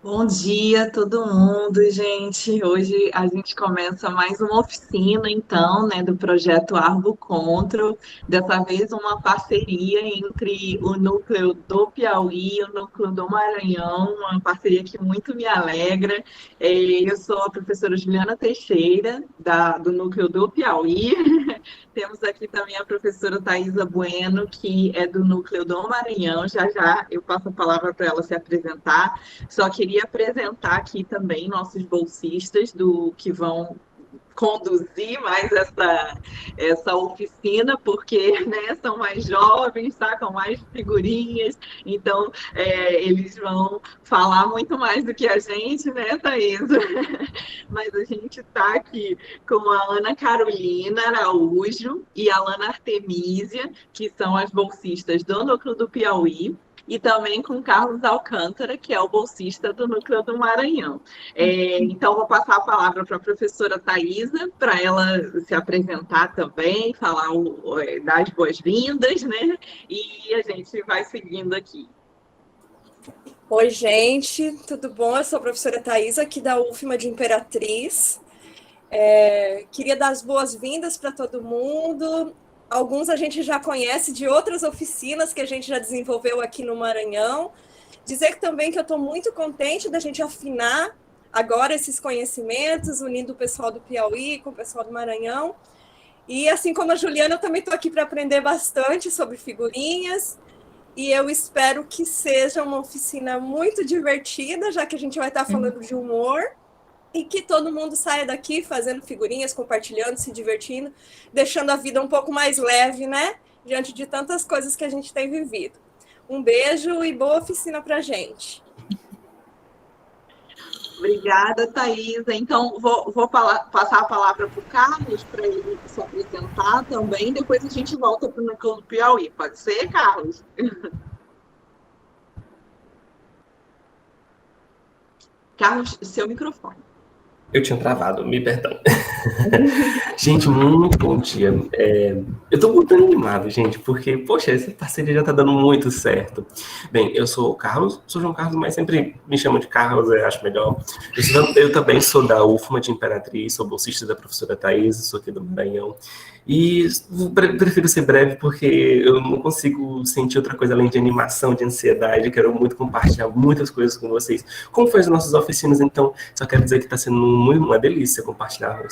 Bom dia, todo mundo, gente. Hoje a gente começa mais uma oficina, então, né, do projeto Arbo Contro. Dessa vez, uma parceria entre o núcleo do Piauí e o núcleo do Maranhão, uma parceria que muito me alegra. Eu sou a professora Juliana Teixeira, do núcleo do Piauí. Temos aqui também a professora Thaisa Bueno, que é do núcleo do Maranhão. Já já eu passo a palavra para ela se apresentar. Só queria apresentar aqui também nossos bolsistas do que vão conduzir mais essa oficina, porque né, são mais jovens, sacam mais figurinhas, então eles vão falar muito mais do que a gente, né, Thaís? Mas a gente está aqui com a Ana Carolina Araújo e a Lana Artemísia, que são as bolsistas do Núcleo do Piauí, e também com Carlos Alcântara, que é o bolsista do Núcleo do Maranhão. Então, vou passar a palavra para a professora Thaisa, para ela se apresentar também, dar as boas-vindas, né? E a gente vai seguindo aqui. Oi, gente, tudo bom? Eu sou a professora Thaisa, aqui da UFMA de Imperatriz. Queria dar as boas-vindas para todo mundo. Alguns a gente já conhece de outras oficinas que a gente já desenvolveu aqui no Maranhão. Dizer também que eu estou muito contente da gente afinar agora esses conhecimentos, unindo o pessoal do Piauí com o pessoal do Maranhão. E assim como a Juliana, eu também estou aqui para aprender bastante sobre figurinhas. E eu espero que seja uma oficina muito divertida, já que a gente vai estar falando de humor, e que todo mundo saia daqui fazendo figurinhas, compartilhando, se divertindo, deixando a vida um pouco mais leve, né? Diante de tantas coisas que a gente tem vivido. Um beijo e boa oficina para a gente. Obrigada, Thaisa. Então, vou passar a palavra para o Carlos, para ele se apresentar também. Depois a gente volta para o Núcleo do Piauí. Pode ser, Carlos? Carlos, seu microfone. Eu tinha travado, me perdão. Gente, muito bom dia. Eu tô muito animado, gente, porque, poxa, essa parceria já tá dando muito certo. Bem, eu sou o Carlos, sou João Carlos, mas sempre me chamam de Carlos, eu acho melhor. Eu também sou da UFMA de Imperatriz, sou bolsista da professora Thaís, sou aqui do Maranhão. E prefiro ser breve porque eu não consigo sentir outra coisa além de animação, de ansiedade. Quero muito compartilhar muitas coisas com vocês. Como foi as nossas oficinas, então, só quero dizer que está sendo uma delícia compartilhar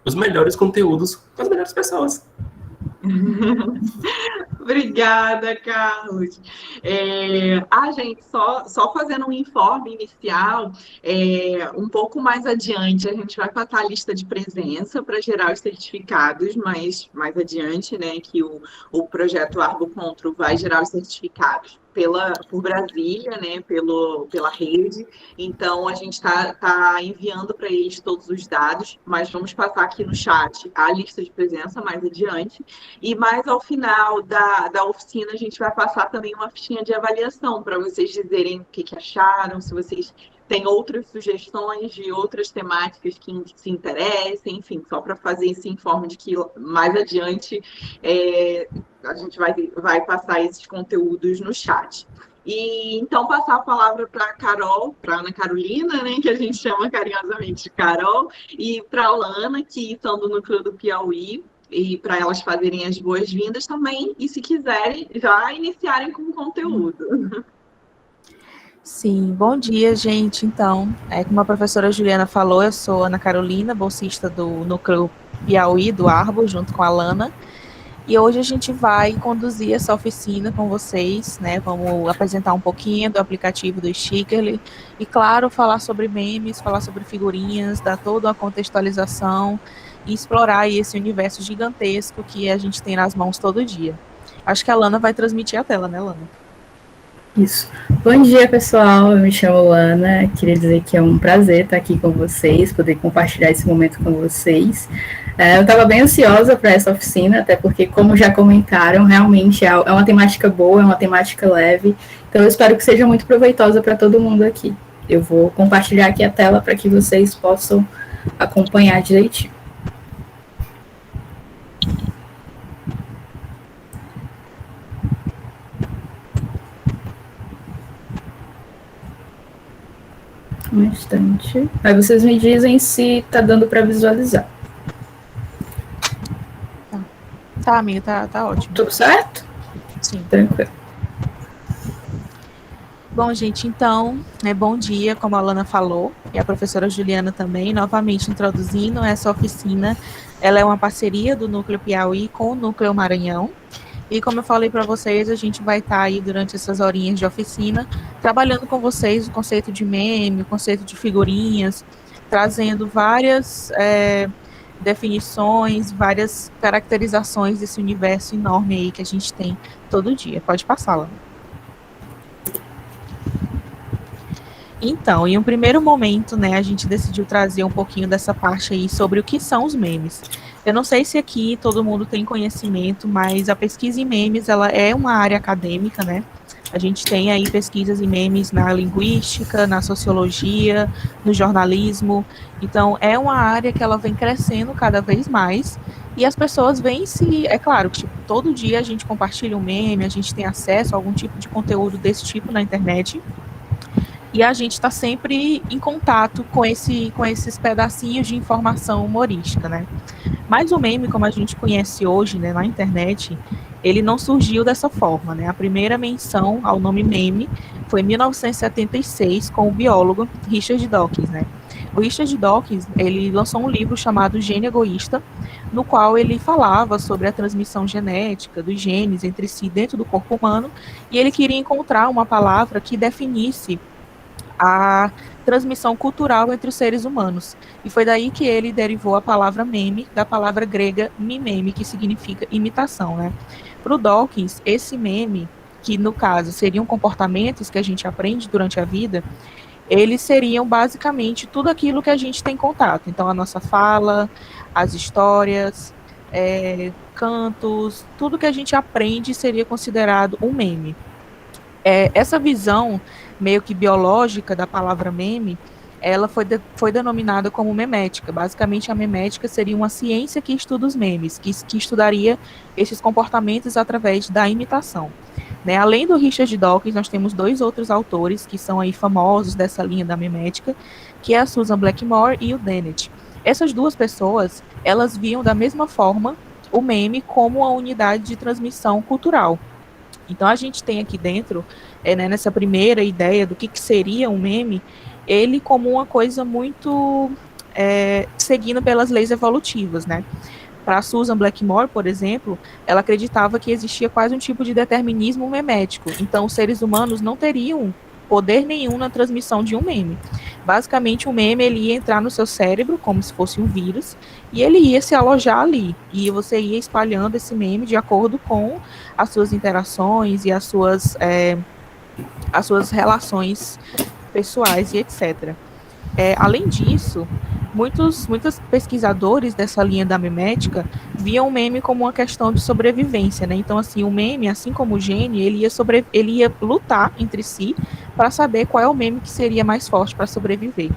os melhores conteúdos com as melhores pessoas. Obrigada, Carlos. Gente, só fazendo um informe inicial, um pouco mais adiante a gente vai passar a lista de presença para gerar os certificados, mas mais adiante, né, que o projeto Arbo Contro vai gerar os certificados por Brasília, né, pela rede. Então, a gente está enviando para eles todos os dados, mas vamos passar aqui no chat a lista de presença mais adiante. E mais ao final da oficina, a gente vai passar também uma fichinha de avaliação para vocês dizerem o que acharam, se vocês têm outras sugestões de outras temáticas que se interessem, enfim, só para fazer esse informe de que mais adiante a gente vai passar esses conteúdos no chat. E então passar a palavra para a Carol, para a Ana Carolina, né, que a gente chama carinhosamente de Carol, e para a Lana, que são do Núcleo do Piauí, e para elas fazerem as boas-vindas também, e se quiserem, já iniciarem com o conteúdo. Sim, bom dia, gente. Então, como a professora Juliana falou, eu sou Ana Carolina, bolsista do Núcleo Piauí, do Arbo, junto com a Lana, e hoje a gente vai conduzir essa oficina com vocês, né? Vamos apresentar um pouquinho do aplicativo do Stickerly e, claro, falar sobre memes, falar sobre figurinhas, dar toda uma contextualização e explorar aí esse universo gigantesco que a gente tem nas mãos todo dia. Acho que a Lana vai transmitir a tela, né, Lana? Isso. Bom dia, pessoal. Eu me chamo Lana. Queria dizer que é um prazer estar aqui com vocês, poder compartilhar esse momento com vocês. Eu estava bem ansiosa para essa oficina, até porque, como já comentaram, realmente é uma temática boa, é uma temática leve. Então, eu espero que seja muito proveitosa para todo mundo aqui. Eu vou compartilhar aqui a tela para que vocês possam acompanhar direitinho. Um instante. Aí vocês me dizem se tá dando para visualizar. Tá, amiga, tá ótimo. Tudo certo? Sim. Tranquilo. Bom, gente, então, bom dia, como a Alana falou, e a professora Juliana também, novamente introduzindo essa oficina. Ela é uma parceria do Núcleo Piauí com o Núcleo Maranhão. E como eu falei para vocês, a gente vai estar aí durante essas horinhas de oficina, trabalhando com vocês o conceito de meme, o conceito de figurinhas, trazendo várias definições, várias caracterizações desse universo enorme aí que a gente tem todo dia. Pode passar, Alana. Então, em um primeiro momento, né, a gente decidiu trazer um pouquinho dessa parte aí sobre o que são os memes. Eu não sei se aqui todo mundo tem conhecimento, mas a pesquisa em memes, ela é uma área acadêmica, né? A gente tem aí pesquisas em memes na linguística, na sociologia, no jornalismo. Então, é uma área que ela vem crescendo cada vez mais. E as pessoas vêm se... É claro que tipo, todo dia a gente compartilha um meme, a gente tem acesso a algum tipo de conteúdo desse tipo na internet. E a gente está sempre em contato com esses pedacinhos de informação humorística, né? Mas o meme, como a gente conhece hoje, né, na internet, ele não surgiu dessa forma, né? A primeira menção ao nome meme foi em 1976 com o biólogo Richard Dawkins, né? O Richard Dawkins, ele lançou um livro chamado Gene Egoísta, no qual ele falava sobre a transmissão genética dos genes entre si dentro do corpo humano, e ele queria encontrar uma palavra que definisse a transmissão cultural entre os seres humanos. E foi daí que ele derivou a palavra meme, da palavra grega mimeme, que significa imitação, né? Para o Dawkins, esse meme, que no caso seriam comportamentos que a gente aprende durante a vida, eles seriam basicamente tudo aquilo que a gente tem contato. Então, a nossa fala, as histórias, cantos, tudo que a gente aprende seria considerado um meme. Essa visão meio que biológica da palavra meme, ela foi denominada como memética. Basicamente, a memética seria uma ciência que estuda os memes, que estudaria esses comportamentos através da imitação. Né? Além do Richard Dawkins, nós temos dois outros autores que são aí famosos dessa linha da memética, que é a Susan Blackmore e o Dennett. Essas duas pessoas, elas viam da mesma forma o meme como uma unidade de transmissão cultural. Então, a gente tem aqui dentro, né, nessa primeira ideia do que seria um meme, ele como uma coisa muito seguindo pelas leis evolutivas, né? Para Susan Blackmore, por exemplo, ela acreditava que existia quase um tipo de determinismo memético. Então, os seres humanos não teriam poder nenhum na transmissão de um meme. Basicamente, o meme ele ia entrar no seu cérebro como se fosse um vírus e ele ia se alojar ali. E você ia espalhando esse meme de acordo com as suas interações e as suas relações pessoais e etc. Além disso, muitos pesquisadores dessa linha da memética viam o meme como uma questão de sobrevivência, né? Então, assim, o meme, assim como o gene, ele ia lutar entre si para saber qual é o meme que seria mais forte para sobreviver.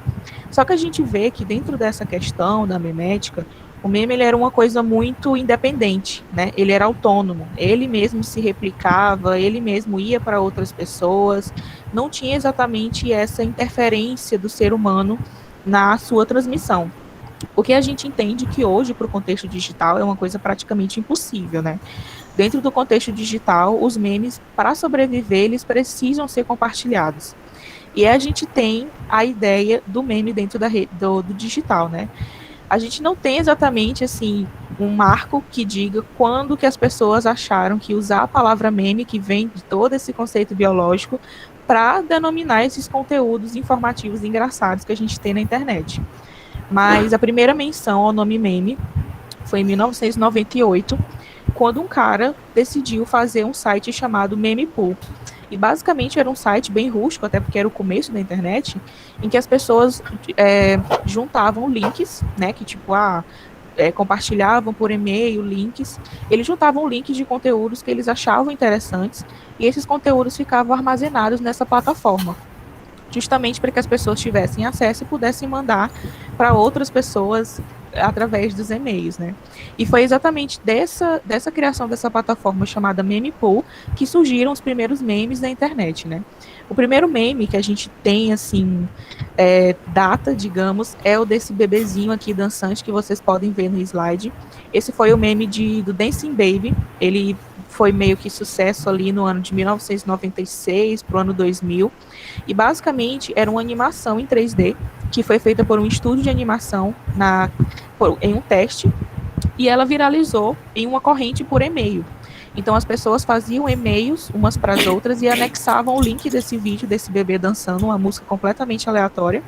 Só que a gente vê que dentro dessa questão da memética, o meme ele era uma coisa muito independente, né? Ele era autônomo, ele mesmo se replicava, ele mesmo ia para outras pessoas, não tinha exatamente essa interferência do ser humano na sua transmissão. Porque a gente entende que hoje, para o contexto digital, é uma coisa praticamente impossível, né? Dentro do contexto digital, os memes, para sobreviver, eles precisam ser compartilhados. E a gente tem a ideia do meme dentro do digital, né? A gente não tem exatamente, assim, um marco que diga quando que as pessoas acharam que usar a palavra meme, que vem de todo esse conceito biológico, para denominar esses conteúdos informativos engraçados que a gente tem na internet. Mas a primeira menção ao nome meme foi em 1998, quando um cara decidiu fazer um site chamado Memepool. E basicamente era um site bem rústico, até porque era o começo da internet, em que as pessoas juntavam links, né, que tipo, compartilhavam por e-mail links, eles juntavam links de conteúdos que eles achavam interessantes, e esses conteúdos ficavam armazenados nessa plataforma, justamente para que as pessoas tivessem acesso e pudessem mandar para outras pessoas através dos e-mails, né? E foi exatamente dessa criação dessa plataforma chamada Memepool que surgiram os primeiros memes da internet, né? O primeiro meme que a gente tem, assim, data, digamos, é o desse bebezinho aqui dançante que vocês podem ver no slide. Esse foi o meme do Dancing Baby. Ele foi meio que sucesso ali no ano de 1996 para o ano 2000. E basicamente era uma animação em 3D que foi feita por um estúdio de animação em um teste, e ela viralizou em uma corrente por e-mail. Então as pessoas faziam e-mails umas para as outras e anexavam o link desse vídeo desse bebê dançando uma música completamente aleatória,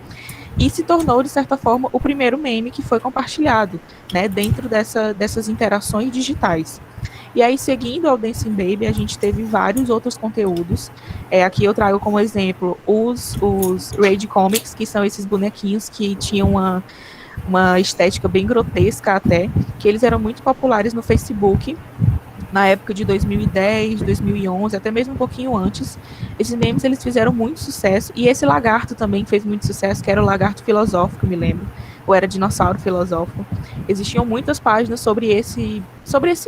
e se tornou, de certa forma, o primeiro meme que foi compartilhado, né, dentro dessas interações digitais. E aí, seguindo ao Dancing Baby, a gente teve vários outros conteúdos. Aqui eu trago como exemplo os Raid Comics, que são esses bonequinhos que tinham uma estética bem grotesca até, que eles eram muito populares no Facebook, na época de 2010, 2011, até mesmo um pouquinho antes. Esses memes, eles fizeram muito sucesso, e esse lagarto também fez muito sucesso, que era o lagarto filosófico, me lembro, ou era dinossauro filosófico. Existiam muitas páginas sobre esse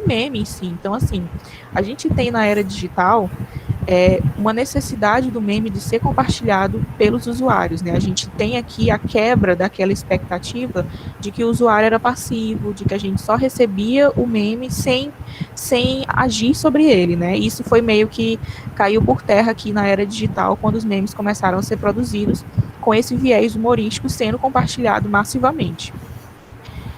meme em si. Então, assim, a gente tem na era digital uma necessidade do meme de ser compartilhado pelos usuários, né? A gente tem aqui a quebra daquela expectativa de que o usuário era passivo, de que a gente só recebia o meme sem agir sobre ele, né? Isso foi meio que caiu por terra aqui na era digital, quando os memes começaram a ser produzidos com esse viés humorístico sendo compartilhado massivamente.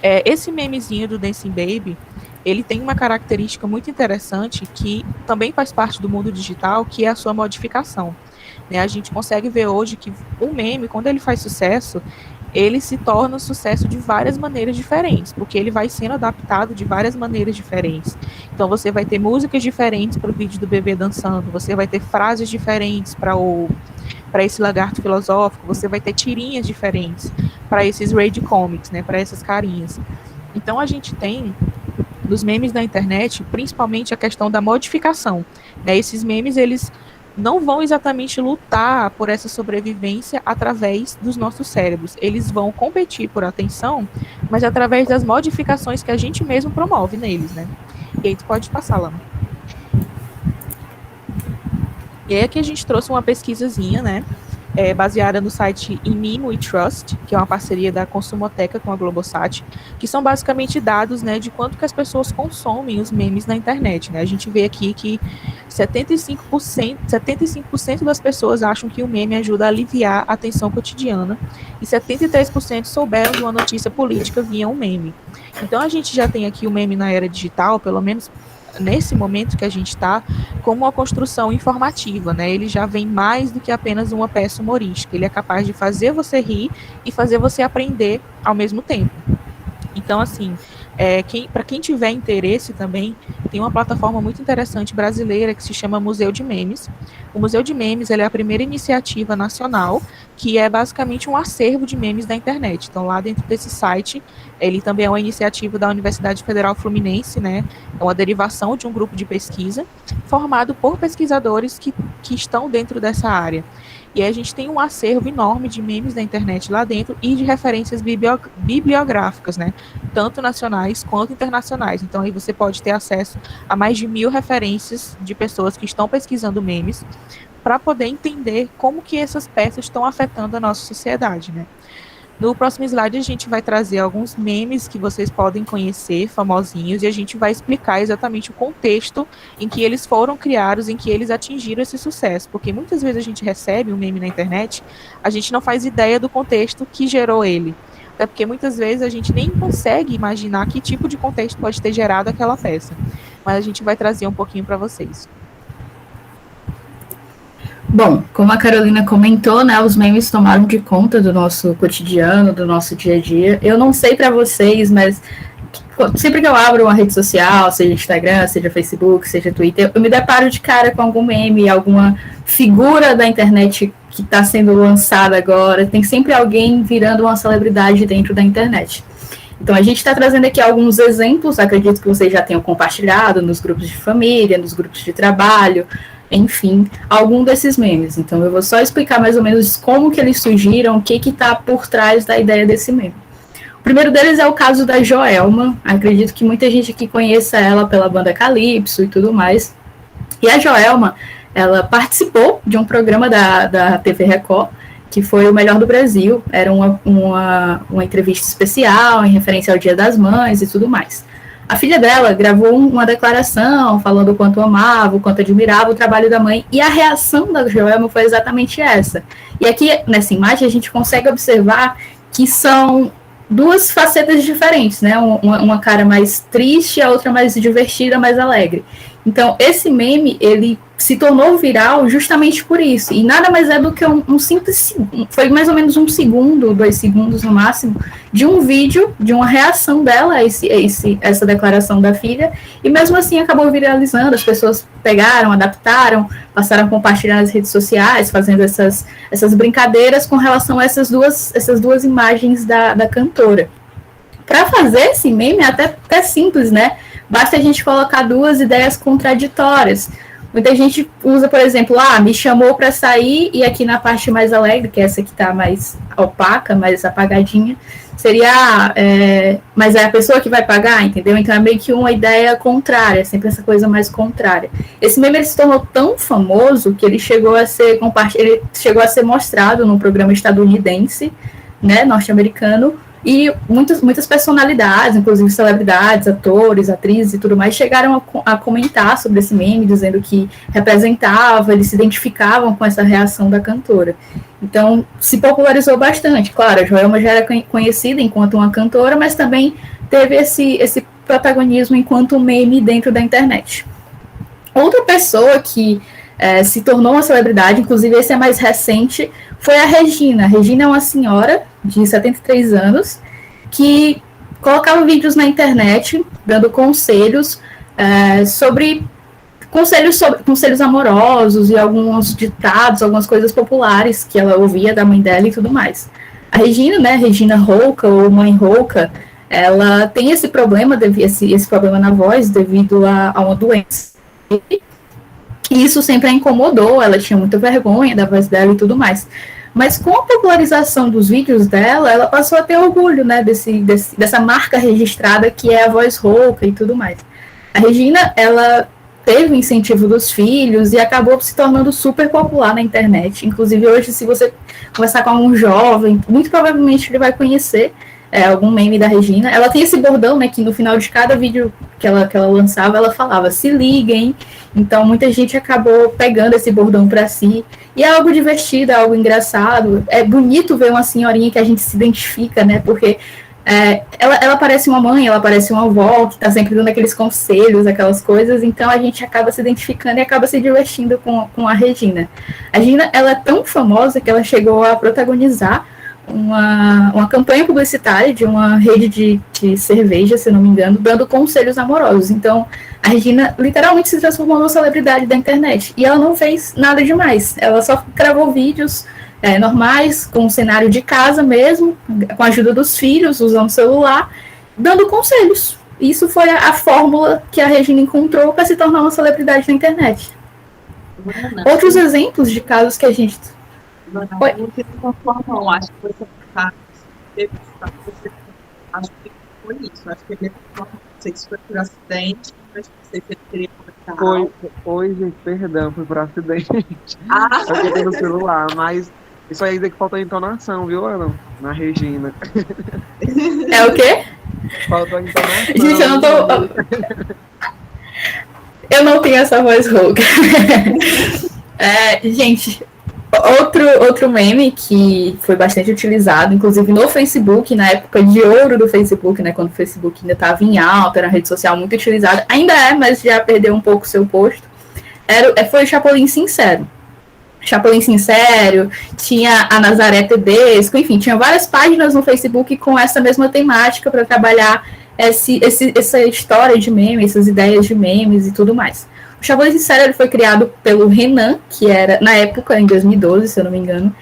Esse memezinho do Dancing Baby, ele tem uma característica muito interessante que também faz parte do mundo digital, que é a sua modificação. Né? A gente consegue ver hoje que o meme, quando ele faz sucesso, ele se torna um sucesso de várias maneiras diferentes, porque ele vai sendo adaptado de várias maneiras diferentes. Então você vai ter músicas diferentes para o vídeo do bebê dançando, você vai ter frases diferentes para esse lagarto filosófico, você vai ter tirinhas diferentes para esses Raid Comics, né, para essas carinhas. Então a gente tem nos memes da internet, principalmente a questão da modificação. Né? Esses memes, eles não vão exatamente lutar por essa sobrevivência através dos nossos cérebros. Eles vão competir por atenção, mas através das modificações que a gente mesmo promove neles, né? E aí tu pode passar, Lama. E aí aqui a gente trouxe uma pesquisazinha, né? Baseada no site Meme We Trust, que é uma parceria da Consumoteca com a Globosat, que são basicamente dados, né, de quanto que as pessoas consomem os memes na internet. Né? A gente vê aqui que 75% das pessoas acham que o meme ajuda a aliviar a tensão cotidiana, e 73% souberam de uma notícia política via um meme. Então a gente já tem aqui o meme na era digital, pelo menos nesse momento que a gente está, como uma construção informativa, né? Ele já vem mais do que apenas uma peça humorística. Ele é capaz de fazer você rir e fazer você aprender ao mesmo tempo. Então, assim, para quem tiver interesse também, tem uma plataforma muito interessante brasileira que se chama Museu de Memes. O Museu de Memes, ele é a primeira iniciativa nacional que é basicamente um acervo de memes da internet. Então, lá dentro desse site, ele também é uma iniciativa da Universidade Federal Fluminense, né? É uma derivação de um grupo de pesquisa formado por pesquisadores que estão dentro dessa área. E aí a gente tem um acervo enorme de memes da internet lá dentro e de referências bibliográficas, né? Tanto nacionais quanto internacionais. Então aí você pode ter acesso a mais de 1.000 referências de pessoas que estão pesquisando memes para poder entender como que essas peças estão afetando a nossa sociedade, né? No próximo slide a gente vai trazer alguns memes que vocês podem conhecer, famosinhos, e a gente vai explicar exatamente o contexto em que eles foram criados, em que eles atingiram esse sucesso, porque muitas vezes a gente recebe um meme na internet, a gente não faz ideia do contexto que gerou ele, até porque muitas vezes a gente nem consegue imaginar que tipo de contexto pode ter gerado aquela peça, mas a gente vai trazer um pouquinho para vocês. Bom, como a Carolina comentou, né, os memes tomaram de conta do nosso cotidiano, do nosso dia a dia. Eu não sei para vocês, mas sempre que eu abro uma rede social, seja Instagram, seja Facebook, seja Twitter, eu me deparo de cara com algum meme, alguma figura da internet que está sendo lançada agora. Tem sempre alguém virando uma celebridade dentro da internet. Então, a gente está trazendo aqui alguns exemplos, acredito que vocês já tenham compartilhado nos grupos de família, nos grupos de trabalho, enfim, algum desses memes. Então, eu vou só explicar mais ou menos como que eles surgiram, o que está por trás da ideia desse meme. O primeiro deles é o caso da Joelma. Acredito que muita gente aqui conheça ela pela banda Calypso e tudo mais. E a Joelma, ela participou de um programa da TV Record, que foi o Melhor do Brasil. Era uma entrevista especial em referência ao Dia das Mães e tudo mais. A filha dela gravou uma declaração falando o quanto amava, o quanto admirava o trabalho da mãe, e a reação da Joelma foi exatamente essa. E aqui, nessa imagem, a gente consegue observar que são duas facetas diferentes, né? Uma cara mais triste e a outra mais divertida, mais alegre. Então, esse meme, ele se tornou viral justamente por isso. E nada mais é do que um simples... Foi mais ou menos 1 segundo, 2 segundos no máximo, de um vídeo, de uma reação dela a essa declaração da filha. E mesmo assim acabou viralizando. As pessoas pegaram, adaptaram, passaram a compartilhar nas redes sociais, fazendo essas brincadeiras com relação a essas duas imagens da cantora. Para fazer esse meme é até simples, né? Basta a gente colocar duas ideias contraditórias. Muita gente usa, por exemplo, me chamou para sair, e aqui na parte mais alegre, que é essa que está mais opaca, mais apagadinha, seria, mas é a pessoa que vai pagar, entendeu? Então é meio que uma ideia contrária, sempre essa coisa mais contrária. Esse meme ele se tornou tão famoso que ele chegou a ser mostrado num programa estadunidense, né, norte-americano, e muitas personalidades, inclusive celebridades, atores, atrizes e tudo mais, chegaram a comentar sobre esse meme, dizendo que representava, eles se identificavam com essa reação da cantora. Então, se popularizou bastante. Claro, a Joelma já era conhecida enquanto uma cantora, mas também teve esse protagonismo enquanto meme dentro da internet. Outra pessoa que se tornou uma celebridade, inclusive esse é mais recente, foi a Regina. A Regina é uma senhora de 73 anos que colocava vídeos na internet dando conselhos sobre conselhos amorosos e alguns ditados, algumas coisas populares que ela ouvia da mãe dela e tudo mais. A Regina, né, Regina Rouca ou Mãe Rouca, ela tem esse problema, esse problema na voz devido a uma doença. E isso sempre a incomodou, ela tinha muita vergonha da voz dela e tudo mais. Mas com a popularização dos vídeos dela, ela passou a ter orgulho, né, dessa marca registrada que é a voz rouca e tudo mais. A Regina, ela teve o incentivo dos filhos e acabou se tornando super popular na internet. Inclusive hoje, se você conversar com algum jovem, muito provavelmente ele vai conhecer algum meme da Regina. Ela tem esse bordão, né, que no final de cada vídeo que ela lançava, ela falava, se liguem. Então, muita gente acabou pegando esse bordão para si. E é algo divertido, é algo engraçado. É bonito ver uma senhorinha que a gente se identifica, né, porque ela parece uma mãe, ela parece uma avó, que está sempre dando aqueles conselhos, aquelas coisas. Então, a gente acaba se identificando e acaba se divertindo com a Regina. A Regina, ela é tão famosa que ela chegou a protagonizar uma campanha publicitária de uma rede de cerveja, se não me engano, dando conselhos amorosos. Então, a Regina literalmente se transformou numa celebridade da internet. E ela não fez nada demais. Ela só gravou vídeos normais, com um cenário de casa mesmo, com a ajuda dos filhos, usando o celular, dando conselhos. Isso foi a fórmula que a Regina encontrou para se tornar uma celebridade na internet. Outros exemplos de casos que a gente... Não se transformou, acho que acho que foi isso. Acho que ele não sei se foi por acidente, mas não sei se ele queria comentar. Foi, gente, perdão, foi por acidente. Eu fiquei no celular, mas isso aí dizer que faltou entonação, viu, Ana? Na Regina. É o quê? Faltou entonação. Gente, eu não tenho essa voz rouca. Gente, outro meme que foi bastante utilizado, inclusive no Facebook, na época de ouro do Facebook, né, quando o Facebook ainda estava em alta, era uma rede social muito utilizada, ainda mas já perdeu um pouco seu posto, foi o Chapolin Sincero. Chapolin Sincero, tinha a Nazaré Tedesco, enfim, tinha várias páginas no Facebook com essa mesma temática para trabalhar essa história de memes, essas ideias de memes e tudo mais. O Chapolin Sincero ele foi criado pelo Renan, que era, na época, em 2012, se eu não me engano,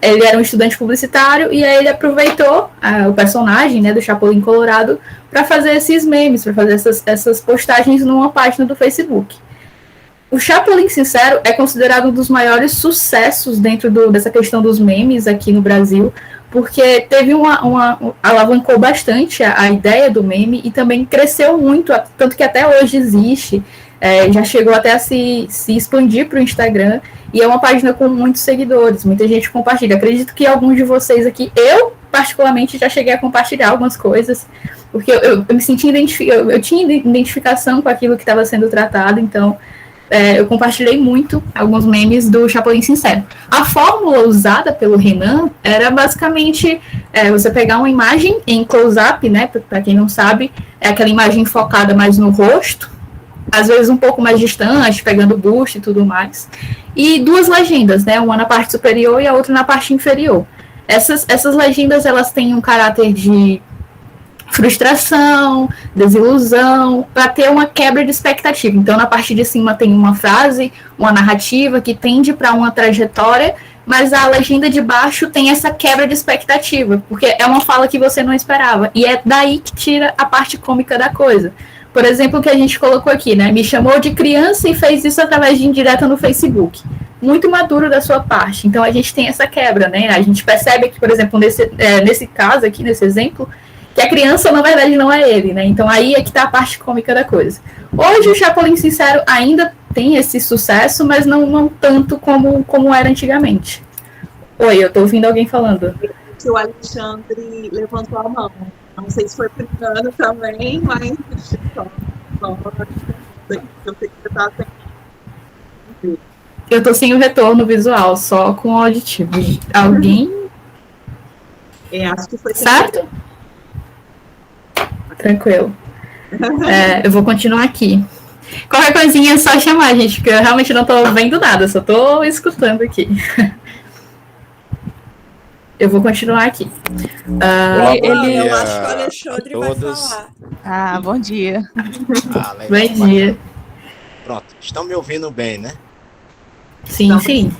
ele era um estudante publicitário, e aí ele aproveitou o personagem, né, do Chapolin Colorado para fazer esses memes, para fazer essas postagens numa página do Facebook. O Chapolin Sincero é considerado um dos maiores sucessos dentro dessa questão dos memes aqui no Brasil, porque teve alavancou bastante a ideia do meme e também cresceu muito, tanto que até hoje existe. já chegou até a se expandir para o Instagram, e é uma página com muitos seguidores, muita gente compartilha. Acredito que alguns de vocês aqui, eu particularmente já cheguei a compartilhar algumas coisas, porque eu me senti eu tinha identificação com aquilo que estava sendo tratado, então eu compartilhei muito alguns memes do Chapolin Sincero. A fórmula usada pelo Renan era basicamente você pegar uma imagem em close-up, né, para quem não sabe, é aquela imagem focada mais no rosto, às vezes um pouco mais distante, pegando o busto e tudo mais, e duas legendas, né, uma na parte superior e a outra na parte inferior. Essas legendas, elas têm um caráter de frustração, desilusão, para ter uma quebra de expectativa. Então, na parte de cima tem uma frase, uma narrativa que tende para uma trajetória, mas a legenda de baixo tem essa quebra de expectativa, porque é uma fala que você não esperava, e é daí que tira a parte cômica da coisa. Por exemplo, o que a gente colocou aqui, né? Me chamou de criança e fez isso através de indireta no Facebook. Muito maduro da sua parte. Então, a gente tem essa quebra, né? A gente percebe que, por exemplo, nesse caso aqui, nesse exemplo, que a criança, na verdade, não é ele, né? Então, aí é que tá a parte cômica da coisa. Hoje, o Chapolin Sincero ainda tem esse sucesso, mas não tanto como era antigamente. Oi, eu tô ouvindo alguém falando. O Alexandre levantou a mão. Não sei se foi brincando também, mas eu sei que você tá sem. Eu tô sem o retorno visual, só com o auditivo. Alguém? Acho que foi certo? Tranquilo. Eu vou continuar aqui. Qualquer coisinha é só chamar, gente, porque eu realmente não tô vendo nada, só tô escutando aqui. Eu vou continuar aqui. Eu acho que o Alexandre vai falar. Bom dia. Legal, bom dia. Pronto, estão me ouvindo bem, né? Sim, sim.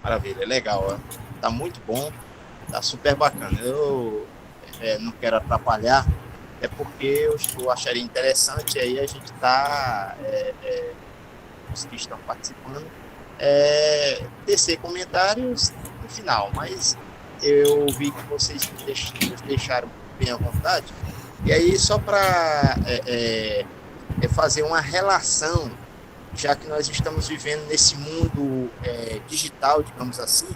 Maravilha, legal. Ó. Tá muito bom, tá super bacana. Eu não quero atrapalhar, é porque eu acharia interessante aí a gente tá, os que estão participando, tecer comentários no final, mas eu vi que vocês nos deixaram bem à vontade, e aí só para fazer uma relação, já que nós estamos vivendo nesse mundo digital, digamos assim,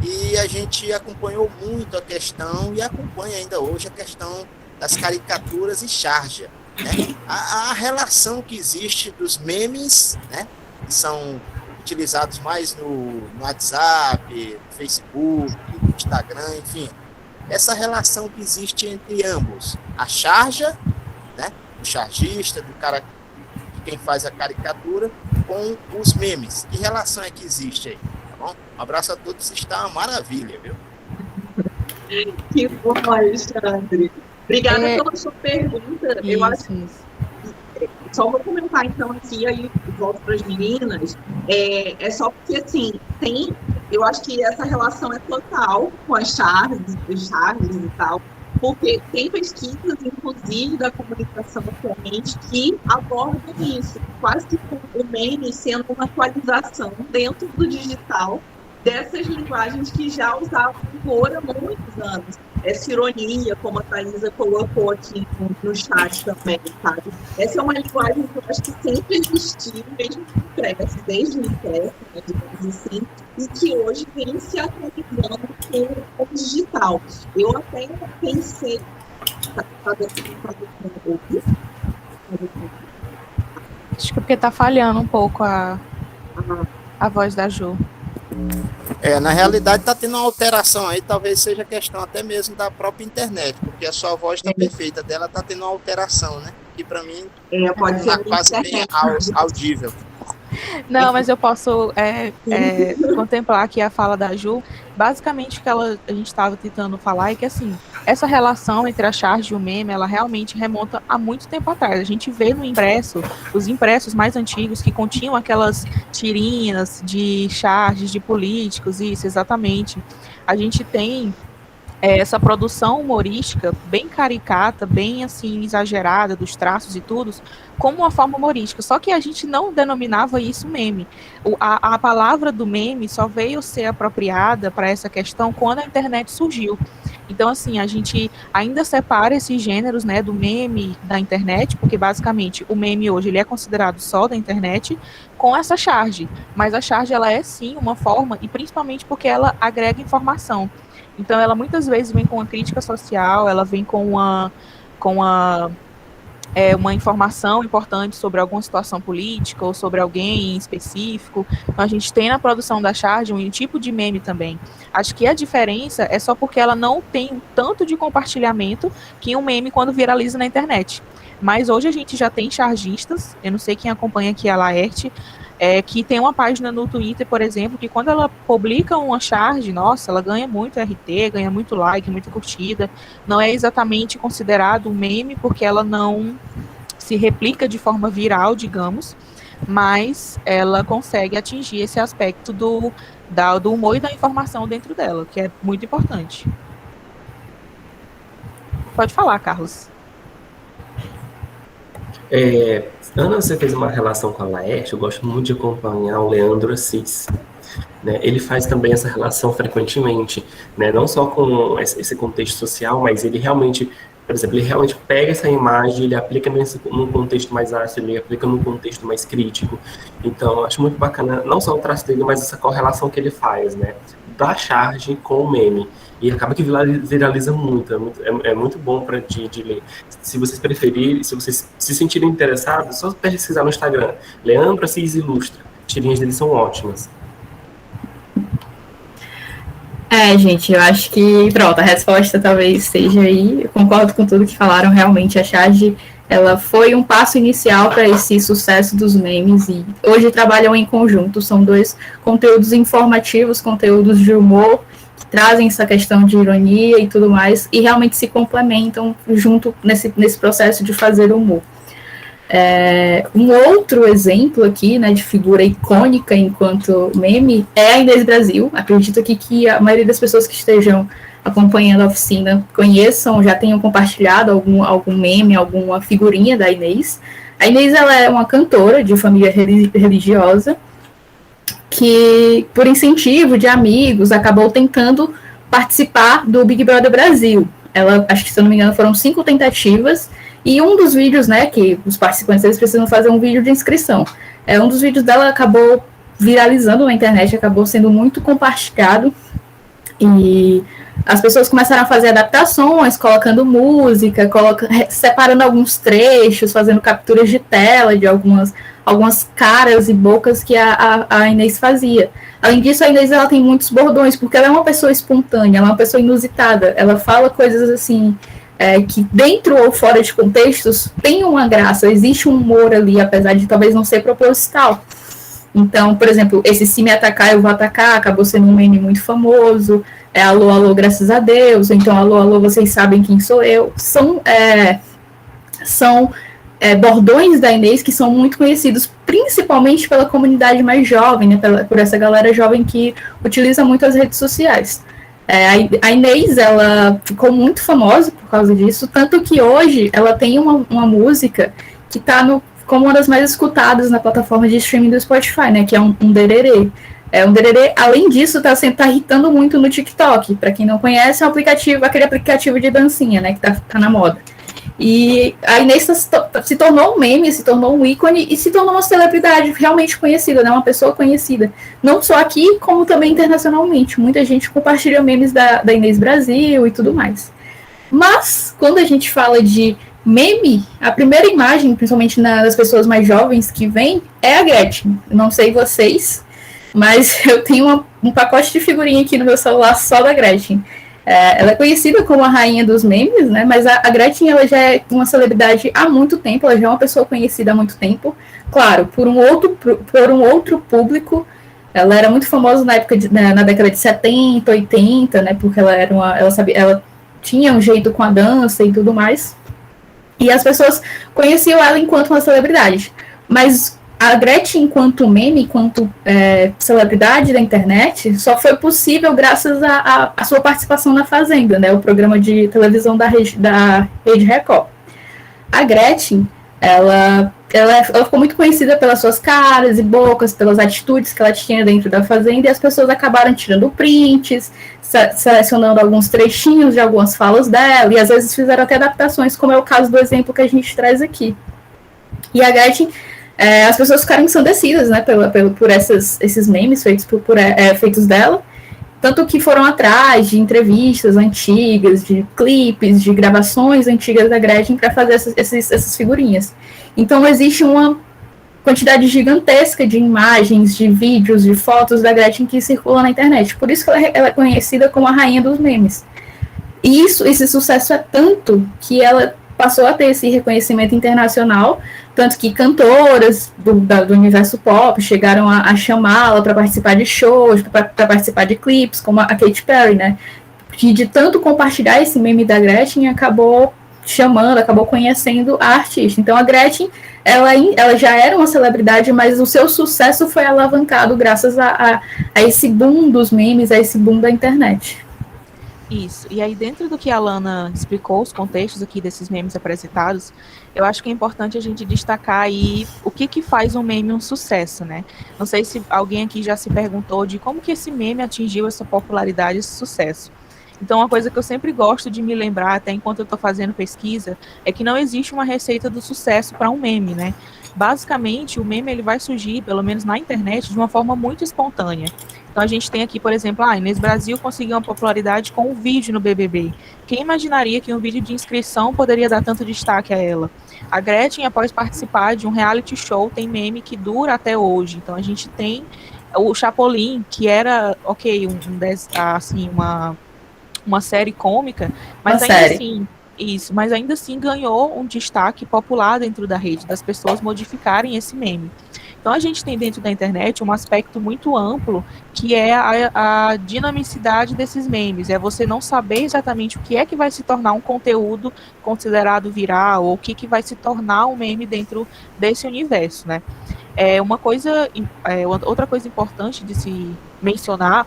e a gente acompanhou muito a questão, e acompanha ainda hoje a questão das caricaturas e charge, né? A relação que existe dos memes, né, que são utilizados mais no WhatsApp, no Facebook, no Instagram, enfim, essa relação que existe entre ambos, a charge, né, do chargista, do cara, de quem faz a caricatura, com os memes. Que relação é que existe aí? Tá bom? Um abraço a todos, está uma maravilha, viu? Que bom, Alexandre. Obrigada pela sua pergunta. Eu acho que só vou comentar então aqui, aí volto para as meninas. É só porque assim, eu acho que essa relação é total com as charges e tal, porque tem pesquisas, inclusive, da comunicação atualmente, que abordam isso, quase que o meme sendo uma atualização dentro do digital dessas linguagens que já usavam humor há muitos anos. Essa ironia, como a Thaisa colocou aqui no chat também, sabe? Essa é uma linguagem que eu acho que sempre existiu, mesmo impresso, desde o impresso, né, digamos assim, e que hoje vem se atualizando com o digital. Eu até pensei... Acho que porque tá falhando um pouco a voz da Ju. Na realidade está tendo uma alteração aí, talvez seja questão até mesmo da própria internet, porque a sua voz está perfeita, dela está tendo uma alteração, né? Que para mim pode ser quase bem audível. Não, mas eu posso contemplar aqui a fala da Ju. Basicamente, o que a gente estava tentando falar é que, assim, essa relação entre a charge e o meme, ela realmente remonta a muito tempo atrás. A gente vê no impresso, os impressos mais antigos, que continham aquelas tirinhas de charges de políticos, isso, exatamente. A gente tem essa produção humorística bem caricata, bem assim exagerada dos traços e tudo, como uma forma humorística, só que a gente não denominava isso meme. A palavra do meme só veio ser apropriada para essa questão quando a internet surgiu. Então, assim, a gente ainda separa esses gêneros, né, do meme da internet, porque basicamente o meme hoje ele é considerado só da internet, com essa charge. Mas a charge, ela é sim uma forma, e principalmente porque ela agrega informação. Então, ela muitas vezes vem com uma crítica social, ela vem com uma informação importante sobre alguma situação política ou sobre alguém em específico. Então, a gente tem na produção da charge um tipo de meme também. Acho que a diferença é só porque ela não tem tanto de compartilhamento que um meme quando viraliza na internet. Mas hoje a gente já tem chargistas, eu não sei quem acompanha aqui a Laerte, que tem uma página no Twitter, por exemplo, que quando ela publica uma charge, nossa, ela ganha muito RT, ganha muito like, muita curtida. Não é exatamente considerado um meme, porque ela não se replica de forma viral, digamos, mas ela consegue atingir esse aspecto do humor e da informação dentro dela, que é muito importante. Pode falar, Carlos. Ana, você fez uma relação com a Laerte, eu gosto muito de acompanhar o Leandro Assis, né? Ele faz também essa relação frequentemente, né? Não só com esse contexto social, mas ele realmente, por exemplo, ele realmente pega essa imagem, ele aplica num contexto mais ácido, ele aplica num contexto mais crítico. Então, eu acho muito bacana, não só o traço dele, mas essa correlação que ele faz, né? Da charge com o meme. E acaba que viraliza muito, é muito bom de ler. Se vocês preferirem, se vocês se sentirem interessados, só pesquisar no Instagram. Leandro Assis Ilustra. Tirinhas dele são ótimas. Gente, eu acho que, pronto, a resposta talvez seja aí. Eu concordo com tudo que falaram, realmente a charge, ela foi um passo inicial para esse sucesso dos memes e hoje trabalham em conjunto, são dois conteúdos informativos, conteúdos de humor, que trazem essa questão de ironia e tudo mais, e realmente se complementam junto nesse processo de fazer humor. Um outro exemplo aqui, né, de figura icônica enquanto meme é a Inês Brasil. Acredito aqui que a maioria das pessoas que estejam acompanhando a oficina conheçam, já tenham compartilhado algum meme, alguma figurinha da Inês. A Inês, ela é uma cantora de família religiosa que, por incentivo de amigos, acabou tentando participar do Big Brother Brasil. Ela, acho que, se eu não me engano, foram 5 tentativas. E um dos vídeos, né, que os participantes eles precisam fazer um vídeo de inscrição. Um dos vídeos dela acabou viralizando na internet, acabou sendo muito compartilhado. E as pessoas começaram a fazer adaptações, colocando música, separando alguns trechos, fazendo capturas de tela de algumas caras e bocas que a Inês fazia. Além disso, a Inês ela tem muitos bordões, porque ela é uma pessoa espontânea, ela é uma pessoa inusitada. Ela fala coisas assim... que dentro ou fora de contextos tem uma graça, existe um humor ali, apesar de talvez não ser proposital. Então, por exemplo, esse Se Me Atacar, Eu Vou Atacar, acabou sendo um meme muito famoso, Alô, Alô, Graças a Deus, então Alô, Alô, Vocês Sabem Quem Sou Eu, são bordões da Inês que são muito conhecidos, principalmente pela comunidade mais jovem, né, por essa galera jovem que utiliza muito as redes sociais. A Inês, ela ficou muito famosa por causa disso, tanto que hoje ela tem uma música que está como uma das mais escutadas na plataforma de streaming do Spotify, né, que é um dererê. Um dererê, além disso, tá irritando muito no TikTok. Para quem não conhece, é aquele aplicativo de dancinha, né, que tá na moda. E a Inês se tornou um meme, se tornou um ícone e se tornou uma celebridade realmente conhecida, né? Uma pessoa conhecida. Não só aqui, como também internacionalmente. Muita gente compartilha memes da Inês Brasil e tudo mais. Mas, quando a gente fala de meme, a primeira imagem, principalmente das pessoas mais jovens que vem, é a Gretchen. Eu não sei vocês, mas eu tenho um pacote de figurinha aqui no meu celular só da Gretchen. Ela é conhecida como a rainha dos memes, né? Mas a Gretchen, ela já é uma celebridade há muito tempo, ela já é uma pessoa conhecida há muito tempo. Claro, por um outro público. Ela era muito famosa na época na década de 70, 80, né? Porque ela tinha um jeito com a dança e tudo mais. E as pessoas conheciam ela enquanto uma celebridade. Mas a Gretchen, enquanto meme, enquanto celebridade da internet, só foi possível graças à sua participação na Fazenda, né, o programa de televisão da Rede Record. A Gretchen, ela ela ficou muito conhecida pelas suas caras e bocas, pelas atitudes que ela tinha dentro da fazenda, e as pessoas acabaram tirando prints, selecionando alguns trechinhos de algumas falas dela, e às vezes fizeram até adaptações, como é o caso do exemplo que a gente traz aqui. E a Gretchen, as pessoas ficaram ensandecidas, né, por esses memes feitos dela, tanto que foram atrás de entrevistas antigas, de clipes, de gravações antigas da Gretchen para fazer essas figurinhas. Então, existe uma quantidade gigantesca de imagens, de vídeos, de fotos da Gretchen que circulam na internet. Por isso que ela é conhecida como a rainha dos memes. E esse sucesso é tanto que ela passou a ter esse reconhecimento internacional, tanto que cantoras do universo pop chegaram a chamá-la para participar de shows, para participar de clipes, como a Katy Perry, né? Que de tanto compartilhar esse meme da Gretchen, acabou conhecendo a artista. Então a Gretchen, ela já era uma celebridade, mas o seu sucesso foi alavancado graças a esse boom dos memes, a esse boom da internet. Isso. E aí, dentro do que a Lana explicou, os contextos aqui desses memes apresentados, eu acho que é importante a gente destacar aí o que faz um meme um sucesso, né? Não sei se alguém aqui já se perguntou de como que esse meme atingiu essa popularidade, esse sucesso. Então, uma coisa que eu sempre gosto de me lembrar, até enquanto eu estou fazendo pesquisa, é que não existe uma receita do sucesso para um meme, né? Basicamente, o meme ele vai surgir, pelo menos na internet, de uma forma muito espontânea. Então, a gente tem aqui, por exemplo, a Inês Brasil conseguiu uma popularidade com um vídeo no BBB. Quem imaginaria que um vídeo de inscrição poderia dar tanto destaque a ela? A Gretchen, após participar de um reality show, tem meme que dura até hoje. Então, a gente tem o Chapolin, que era, uma série cômica, mas ainda assim ganhou um destaque popular dentro da rede, das pessoas modificarem esse meme. Então a gente tem dentro da internet um aspecto muito amplo, que é a dinamicidade desses memes, é você não saber exatamente o que é que vai se tornar um conteúdo considerado viral, ou o que vai se tornar um meme dentro desse universo, né? Outra coisa importante de se mencionar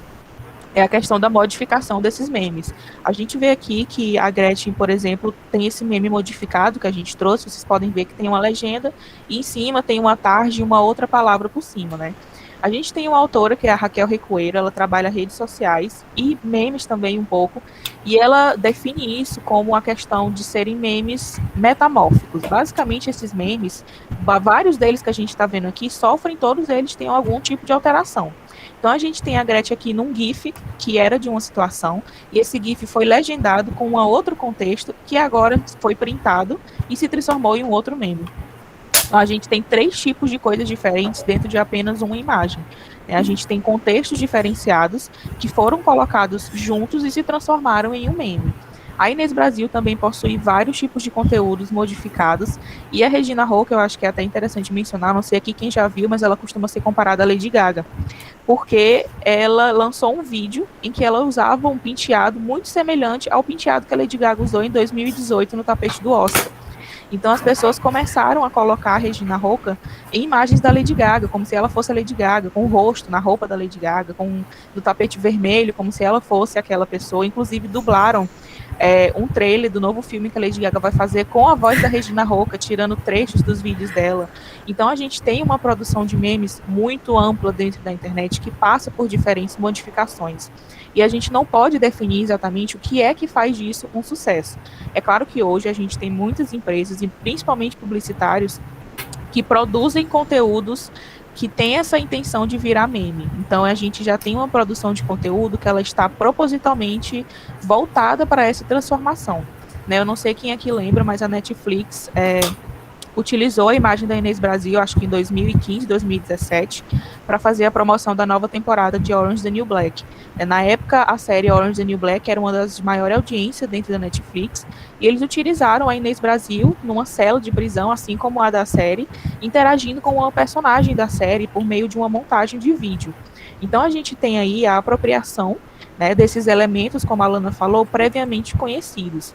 é a questão da modificação desses memes. A gente vê aqui que a Gretchen, por exemplo, tem esse meme modificado que a gente trouxe, vocês podem ver que tem uma legenda, e em cima tem uma tarde e uma outra palavra por cima, né? A gente tem uma autora, que é a Raquel Recoeiro, ela trabalha redes sociais e memes também um pouco, e ela define isso como a questão de serem memes metamórficos. Basicamente, esses memes, vários deles que a gente está vendo aqui, todos eles têm algum tipo de alteração. Então, a gente tem a Gretchen aqui num GIF, que era de uma situação, e esse GIF foi legendado com um outro contexto, que agora foi printado e se transformou em um outro meme. Então, a gente tem 3 tipos de coisas diferentes dentro de apenas uma imagem. A gente tem contextos diferenciados que foram colocados juntos e se transformaram em um meme. A Inês Brasil também possui vários tipos de conteúdos modificados, e a Regina Roca, eu acho que é até interessante mencionar, não sei aqui quem já viu, mas ela costuma ser comparada à Lady Gaga, porque ela lançou um vídeo em que ela usava um penteado muito semelhante ao penteado que a Lady Gaga usou em 2018 no tapete do Oscar. Então as pessoas começaram a colocar a Regina Roca em imagens da Lady Gaga, como se ela fosse a Lady Gaga, com o rosto na roupa da Lady Gaga, no tapete vermelho, como se ela fosse aquela pessoa. Inclusive dublaram um trailer do novo filme que a Lady Gaga vai fazer com a voz da Regina Roca, tirando trechos dos vídeos dela. Então a gente tem uma produção de memes muito ampla dentro da internet, que passa por diferentes modificações. E a gente não pode definir exatamente o que é que faz disso um sucesso. É claro que hoje a gente tem muitas empresas, e principalmente publicitários, que produzem conteúdos que têm essa intenção de virar meme. Então a gente já tem uma produção de conteúdo que ela está propositalmente voltada para essa transformação, né? Eu não sei quem aqui lembra, mas a Netflix utilizou a imagem da Inês Brasil, acho que em 2015, 2017, para fazer a promoção da nova temporada de Orange is the New Black. Na época, a série Orange is the New Black era uma das de maior audiência dentro da Netflix, e eles utilizaram a Inês Brasil numa cela de prisão, assim como a da série, interagindo com uma personagem da série por meio de uma montagem de vídeo. Então a gente tem aí a apropriação, né, desses elementos, como a Lana falou, previamente conhecidos.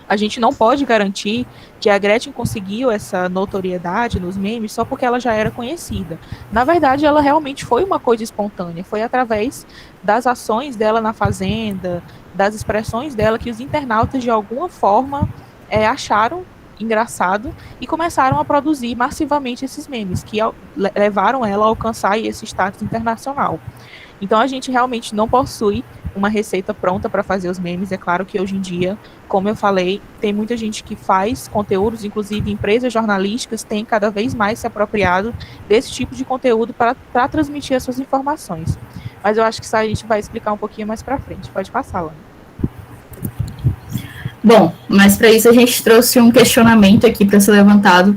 A gente não pode garantir que a Gretchen conseguiu essa notoriedade nos memes só porque ela já era conhecida. Na verdade, ela realmente foi uma coisa espontânea. Foi através das ações dela na Fazenda, das expressões dela, que os internautas, de alguma forma, acharam engraçado e começaram a produzir massivamente esses memes, que levaram ela a alcançar esse status internacional. Então a gente realmente não possui uma receita pronta para fazer os memes. É claro que hoje em dia, como eu falei, tem muita gente que faz conteúdos, inclusive empresas jornalísticas têm cada vez mais se apropriado desse tipo de conteúdo para transmitir as suas informações. Mas eu acho que isso a gente vai explicar um pouquinho mais para frente. Pode passar, Lana. Bom, mas para isso a gente trouxe um questionamento aqui para ser levantado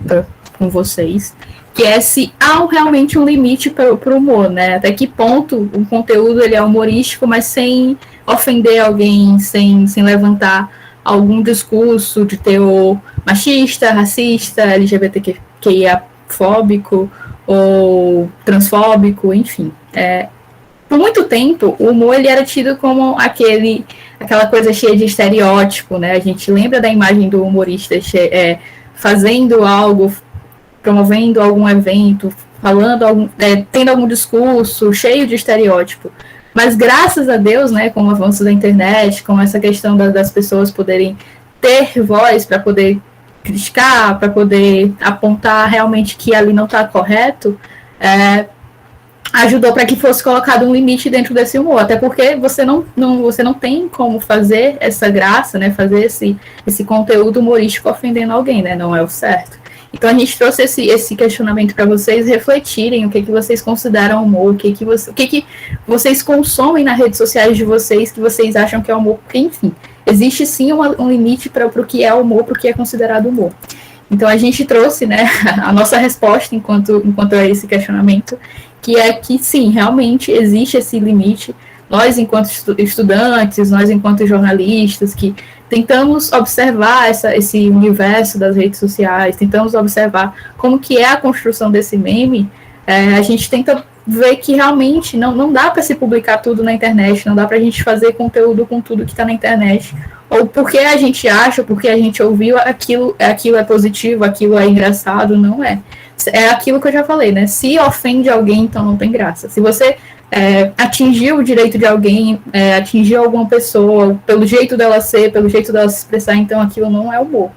com vocês, que é se há realmente um limite para o humor, né? Até que ponto o conteúdo ele é humorístico, mas sem ofender alguém, sem levantar algum discurso de teor machista, racista, LGBTQIA-fóbico ou transfóbico, enfim. Por muito tempo, o humor ele era tido como aquela coisa cheia de estereótipo, né? A gente lembra da imagem do humorista fazendo algo, promovendo algum evento, tendo algum discurso cheio de estereótipo. Mas graças a Deus, né, com o avanço da internet, com essa questão das pessoas poderem ter voz para poder criticar, para poder apontar realmente que ali não está correto, ajudou para que fosse colocado um limite dentro desse humor, até porque você não tem como fazer essa graça, né, fazer esse conteúdo humorístico ofendendo alguém, né, não é o certo. Então a gente trouxe esse questionamento para vocês refletirem o que vocês consideram humor, o que vocês consomem nas redes sociais de vocês, que vocês acham que é humor, porque, enfim, existe sim um limite para o que é humor, para o que é considerado humor. Então a gente trouxe, né, a nossa resposta enquanto a esse questionamento, que é que sim, realmente existe esse limite. Nós, enquanto estudantes, nós, enquanto jornalistas, que tentamos observar esse universo das redes sociais, tentamos observar como que é a construção desse meme, a gente tenta ver que realmente não dá para se publicar tudo na internet, não dá para a gente fazer conteúdo com tudo que está na internet, ou porque a gente acha, porque a gente ouviu, aquilo é positivo, aquilo é engraçado, não é. É aquilo que eu já falei, né? Se ofende alguém, então não tem graça. Se você atingiu o direito de alguém, atingiu alguma pessoa, pelo jeito dela ser, pelo jeito dela se expressar, então aquilo não é humor.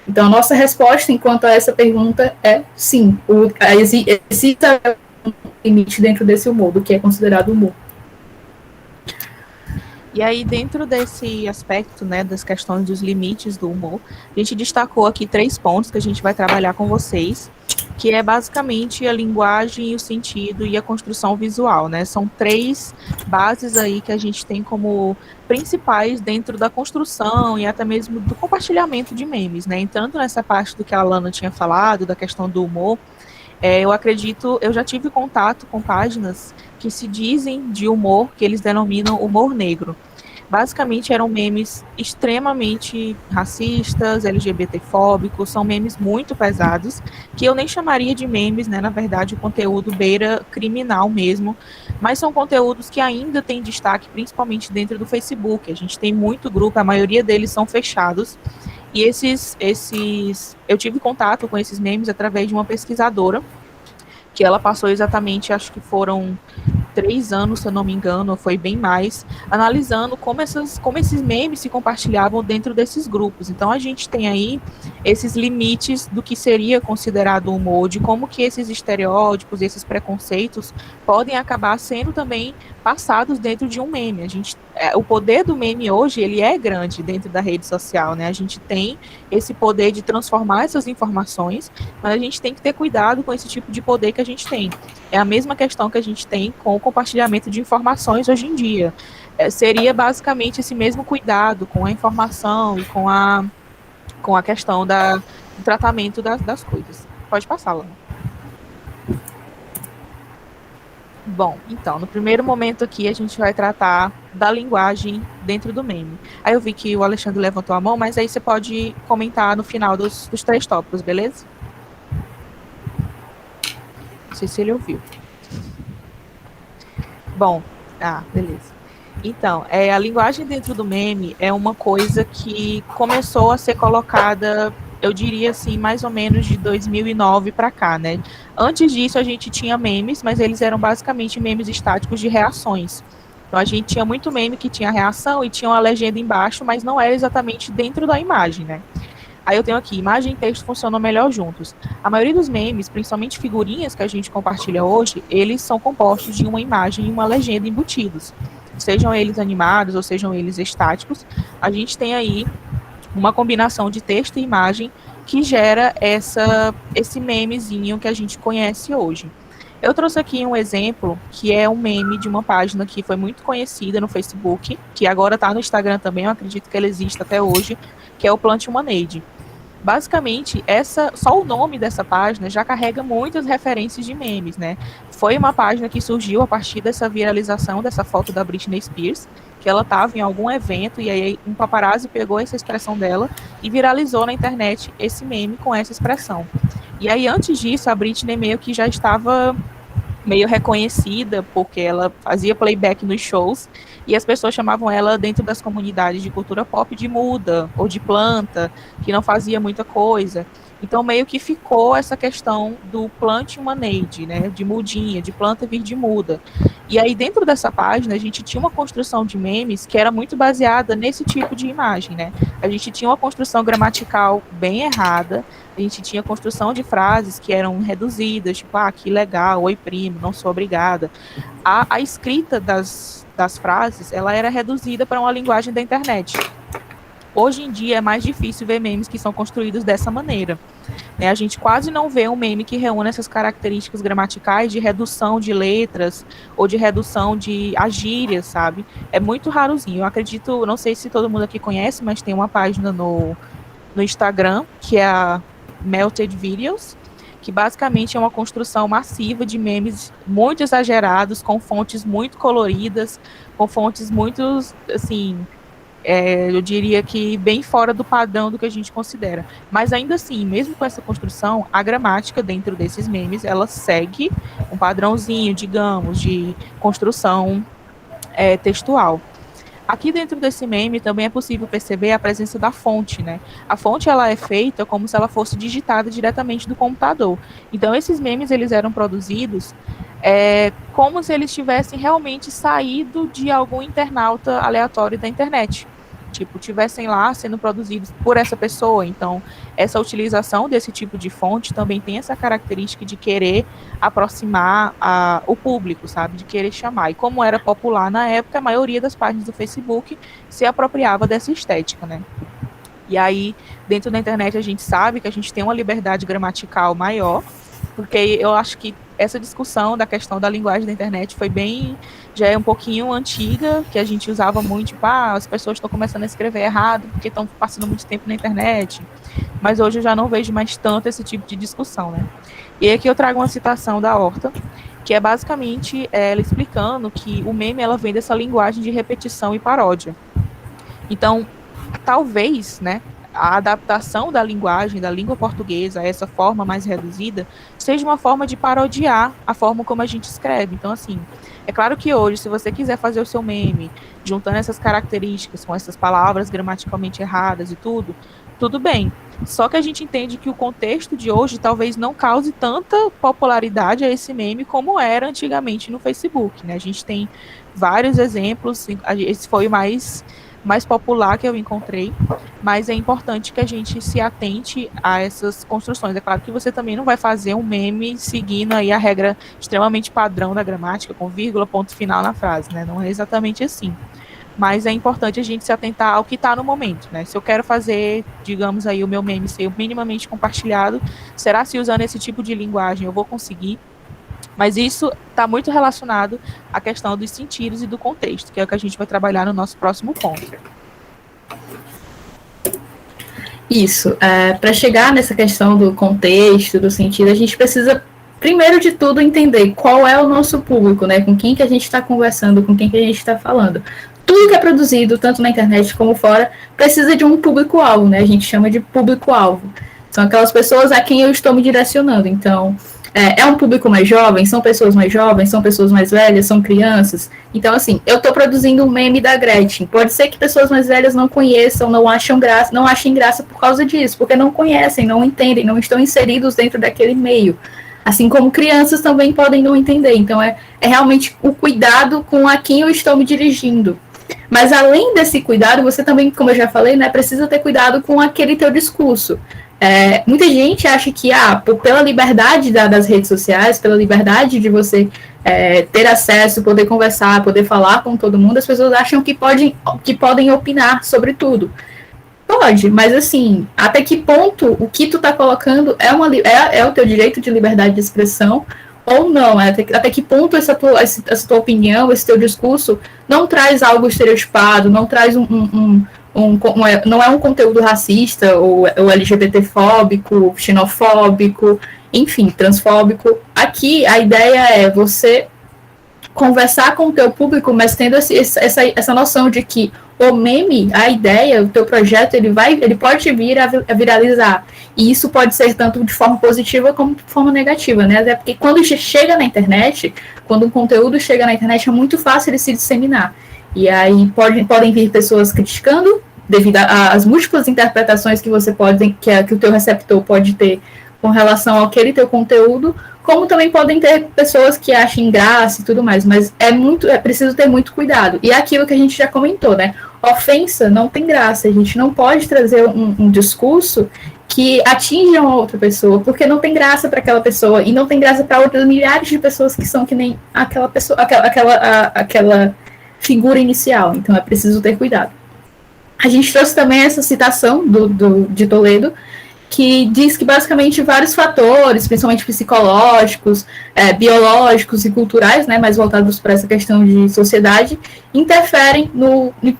Então a nossa resposta enquanto a essa pergunta é sim, existe um limite dentro desse humor, do que é considerado humor. E aí, dentro desse aspecto, né, das questões dos limites do humor, a gente destacou aqui 3 pontos que a gente vai trabalhar com vocês, que é basicamente a linguagem, o sentido e a construção visual, né? São 3 bases aí que a gente tem como principais dentro da construção e até mesmo do compartilhamento de memes, né? Entrando nessa parte do que a Alana tinha falado, da questão do humor, eu já tive contato com páginas que se dizem de humor, que eles denominam humor negro. Basicamente eram memes extremamente racistas, LGBTfóbicos, são memes muito pesados, que eu nem chamaria de memes, né? Na verdade, o conteúdo beira criminal mesmo, mas são conteúdos que ainda têm destaque, principalmente dentro do Facebook. A gente tem muito grupo, a maioria deles são fechados, e eu tive contato com esses memes através de uma pesquisadora, que ela passou exatamente, acho que foram 3 anos, se eu não me engano, foi bem mais, analisando como esses memes se compartilhavam dentro desses grupos. Então a gente tem aí esses limites do que seria considerado humor, de como que esses estereótipos, esses preconceitos podem acabar sendo também passados dentro de um meme. O poder do meme hoje, ele é grande dentro da rede social, né? A gente tem esse poder de transformar essas informações, mas a gente tem que ter cuidado com esse tipo de poder que a gente tem. É a mesma questão que a gente tem com o compartilhamento de informações hoje em dia. Seria basicamente esse mesmo cuidado com a informação e com a questão do tratamento das coisas. Pode passar, Lana. Bom, então, no primeiro momento aqui a gente vai tratar da linguagem dentro do meme. Aí eu vi que o Alexandre levantou a mão, mas aí você pode comentar no final dos 3 tópicos, beleza? Não sei se ele ouviu. Bom, beleza. Então, a linguagem dentro do meme é uma coisa que começou a ser colocada, eu diria assim, mais ou menos de 2009 para cá, né? Antes disso, a gente tinha memes, mas eles eram basicamente memes estáticos de reações. Então, a gente tinha muito meme que tinha reação e tinha uma legenda embaixo, mas não era exatamente dentro da imagem, né? Aí eu tenho aqui, imagem e texto funcionam melhor juntos. A maioria dos memes, principalmente figurinhas que a gente compartilha hoje, eles são compostos de uma imagem e uma legenda embutidos. Sejam eles animados ou sejam eles estáticos, a gente tem aí uma combinação de texto e imagem que gera esse memezinho que a gente conhece hoje. Eu trouxe aqui um exemplo, que é um meme de uma página que foi muito conhecida no Facebook, que agora está no Instagram também, eu acredito que ele existe até hoje, que é o Plant Humanade. Basicamente, só o nome dessa página já carrega muitas referências de memes, né? Foi uma página que surgiu a partir dessa viralização dessa foto da Britney Spears, que ela estava em algum evento e aí um paparazzi pegou essa expressão dela e viralizou na internet esse meme com essa expressão. E aí, antes disso, a Britney meio que já estava meio reconhecida, porque ela fazia playback nos shows, e as pessoas chamavam ela, dentro das comunidades de cultura pop, de muda, ou de planta, que não fazia muita coisa. Então, meio que ficou essa questão do plant humanade, né, de mudinha, de planta vir de muda. E aí, dentro dessa página, a gente tinha uma construção de memes que era muito baseada nesse tipo de imagem, né? A gente tinha uma construção gramatical bem errada, a gente tinha construção de frases que eram reduzidas, tipo, que legal, oi primo, não sou obrigada. A escrita das frases, ela era reduzida para uma linguagem da internet. Hoje em dia é mais difícil ver memes que são construídos dessa maneira. Né? A gente quase não vê um meme que reúne essas características gramaticais de redução de letras ou de redução de gírias, sabe? É muito rarozinho. Eu acredito, não sei se todo mundo aqui conhece, mas tem uma página no Instagram, que é a Melted Videos, que basicamente é uma construção massiva de memes muito exagerados, com fontes muito coloridas, com fontes muito, assim, eu diria que bem fora do padrão do que a gente considera. Mas ainda assim, mesmo com essa construção, a gramática dentro desses memes, ela segue um padrãozinho, digamos, de construção textual. Aqui dentro desse meme também é possível perceber a presença da fonte, né? A fonte, ela é feita como se ela fosse digitada diretamente do computador. Então, esses memes, eles eram produzidos como se eles tivessem realmente saído de algum internauta aleatório da internet. Tipo, tivessem lá sendo produzidos por essa pessoa. Então, essa utilização desse tipo de fonte também tem essa característica de querer aproximar o público, sabe? De querer chamar. E como era popular na época, a maioria das páginas do Facebook se apropriava dessa estética, né? E aí, dentro da internet, a gente sabe que a gente tem uma liberdade gramatical maior, porque eu acho que essa discussão da questão da linguagem da internet já é um pouquinho antiga, que a gente usava muito, tipo, as pessoas estão começando a escrever errado porque estão passando muito tempo na internet, mas hoje eu já não vejo mais tanto esse tipo de discussão, né? E aqui eu trago uma citação da Horta, que é basicamente ela explicando que o meme, ela vem dessa linguagem de repetição e paródia. Então, talvez, né, a adaptação da linguagem, da língua portuguesa a essa forma mais reduzida, seja uma forma de parodiar a forma como a gente escreve. Então, assim, é claro que hoje, se você quiser fazer o seu meme, juntando essas características com essas palavras gramaticalmente erradas e tudo bem. Só que a gente entende que o contexto de hoje talvez não cause tanta popularidade a esse meme como era antigamente no Facebook, né? A gente tem vários exemplos, esse foi o mais popular que eu encontrei, mas é importante que a gente se atente a essas construções. É claro que você também não vai fazer um meme seguindo aí a regra extremamente padrão da gramática, com vírgula, ponto final na frase, né? Não é exatamente assim. Mas é importante a gente se atentar ao que está no momento, né? Se eu quero fazer, digamos aí, o meu meme ser minimamente compartilhado, será se usando esse tipo de linguagem eu vou conseguir? Mas isso está muito relacionado à questão dos sentidos e do contexto, que é o que a gente vai trabalhar no nosso próximo ponto. Isso. Para chegar nessa questão do contexto, do sentido, a gente precisa, primeiro de tudo, entender qual é o nosso público, né? Com quem que a gente está conversando, com quem que a gente está falando. Tudo que é produzido, tanto na internet como fora, precisa de um público-alvo, né? A gente chama de público-alvo. São aquelas pessoas a quem eu estou me direcionando. Então, é um público mais jovem, são pessoas mais jovens, são pessoas mais velhas, são crianças. Então, assim, eu estou produzindo um meme da Gretchen. Pode ser que pessoas mais velhas não conheçam, não achem graça por causa disso, porque não conhecem, não entendem, não estão inseridos dentro daquele meio. Assim como crianças também podem não entender. Então, é realmente o cuidado com a quem eu estou me dirigindo. Mas além desse cuidado, você também, como eu já falei, né, precisa ter cuidado com aquele teu discurso. Muita gente acha que pela liberdade das redes sociais, pela liberdade de você ter acesso, poder conversar, poder falar com todo mundo, as pessoas acham que podem opinar sobre tudo. Pode, mas assim, até que ponto o que tu tá colocando é o teu direito de liberdade de expressão ou não? Até que ponto essa tua opinião, esse teu discurso não traz algo estereotipado, não traz não é um conteúdo racista ou LGBT-fóbico, xenofóbico, enfim, transfóbico. Aqui a ideia é você conversar com o teu público, mas tendo essa noção de que o meme, a ideia, o teu projeto, ele pode vir a viralizar. E isso pode ser tanto de forma positiva como de forma negativa, né? Até porque quando chega na internet, quando um conteúdo chega na internet, é muito fácil ele se disseminar. E aí podem vir pessoas criticando, devido às múltiplas interpretações que que o teu receptor pode ter com relação àquele teu conteúdo, como também podem ter pessoas que achem graça e tudo mais, mas é preciso ter muito cuidado. E é aquilo que a gente já comentou, né? Ofensa não tem graça, a gente não pode trazer um discurso que atinja uma outra pessoa, porque não tem graça para aquela pessoa, e não tem graça para outras milhares de pessoas que são que nem aquela pessoa, aquela figura inicial, então é preciso ter cuidado. A gente trouxe também essa citação de Toledo, que diz que basicamente vários fatores, principalmente psicológicos, biológicos e culturais, né, mais voltados para essa questão de sociedade, interferem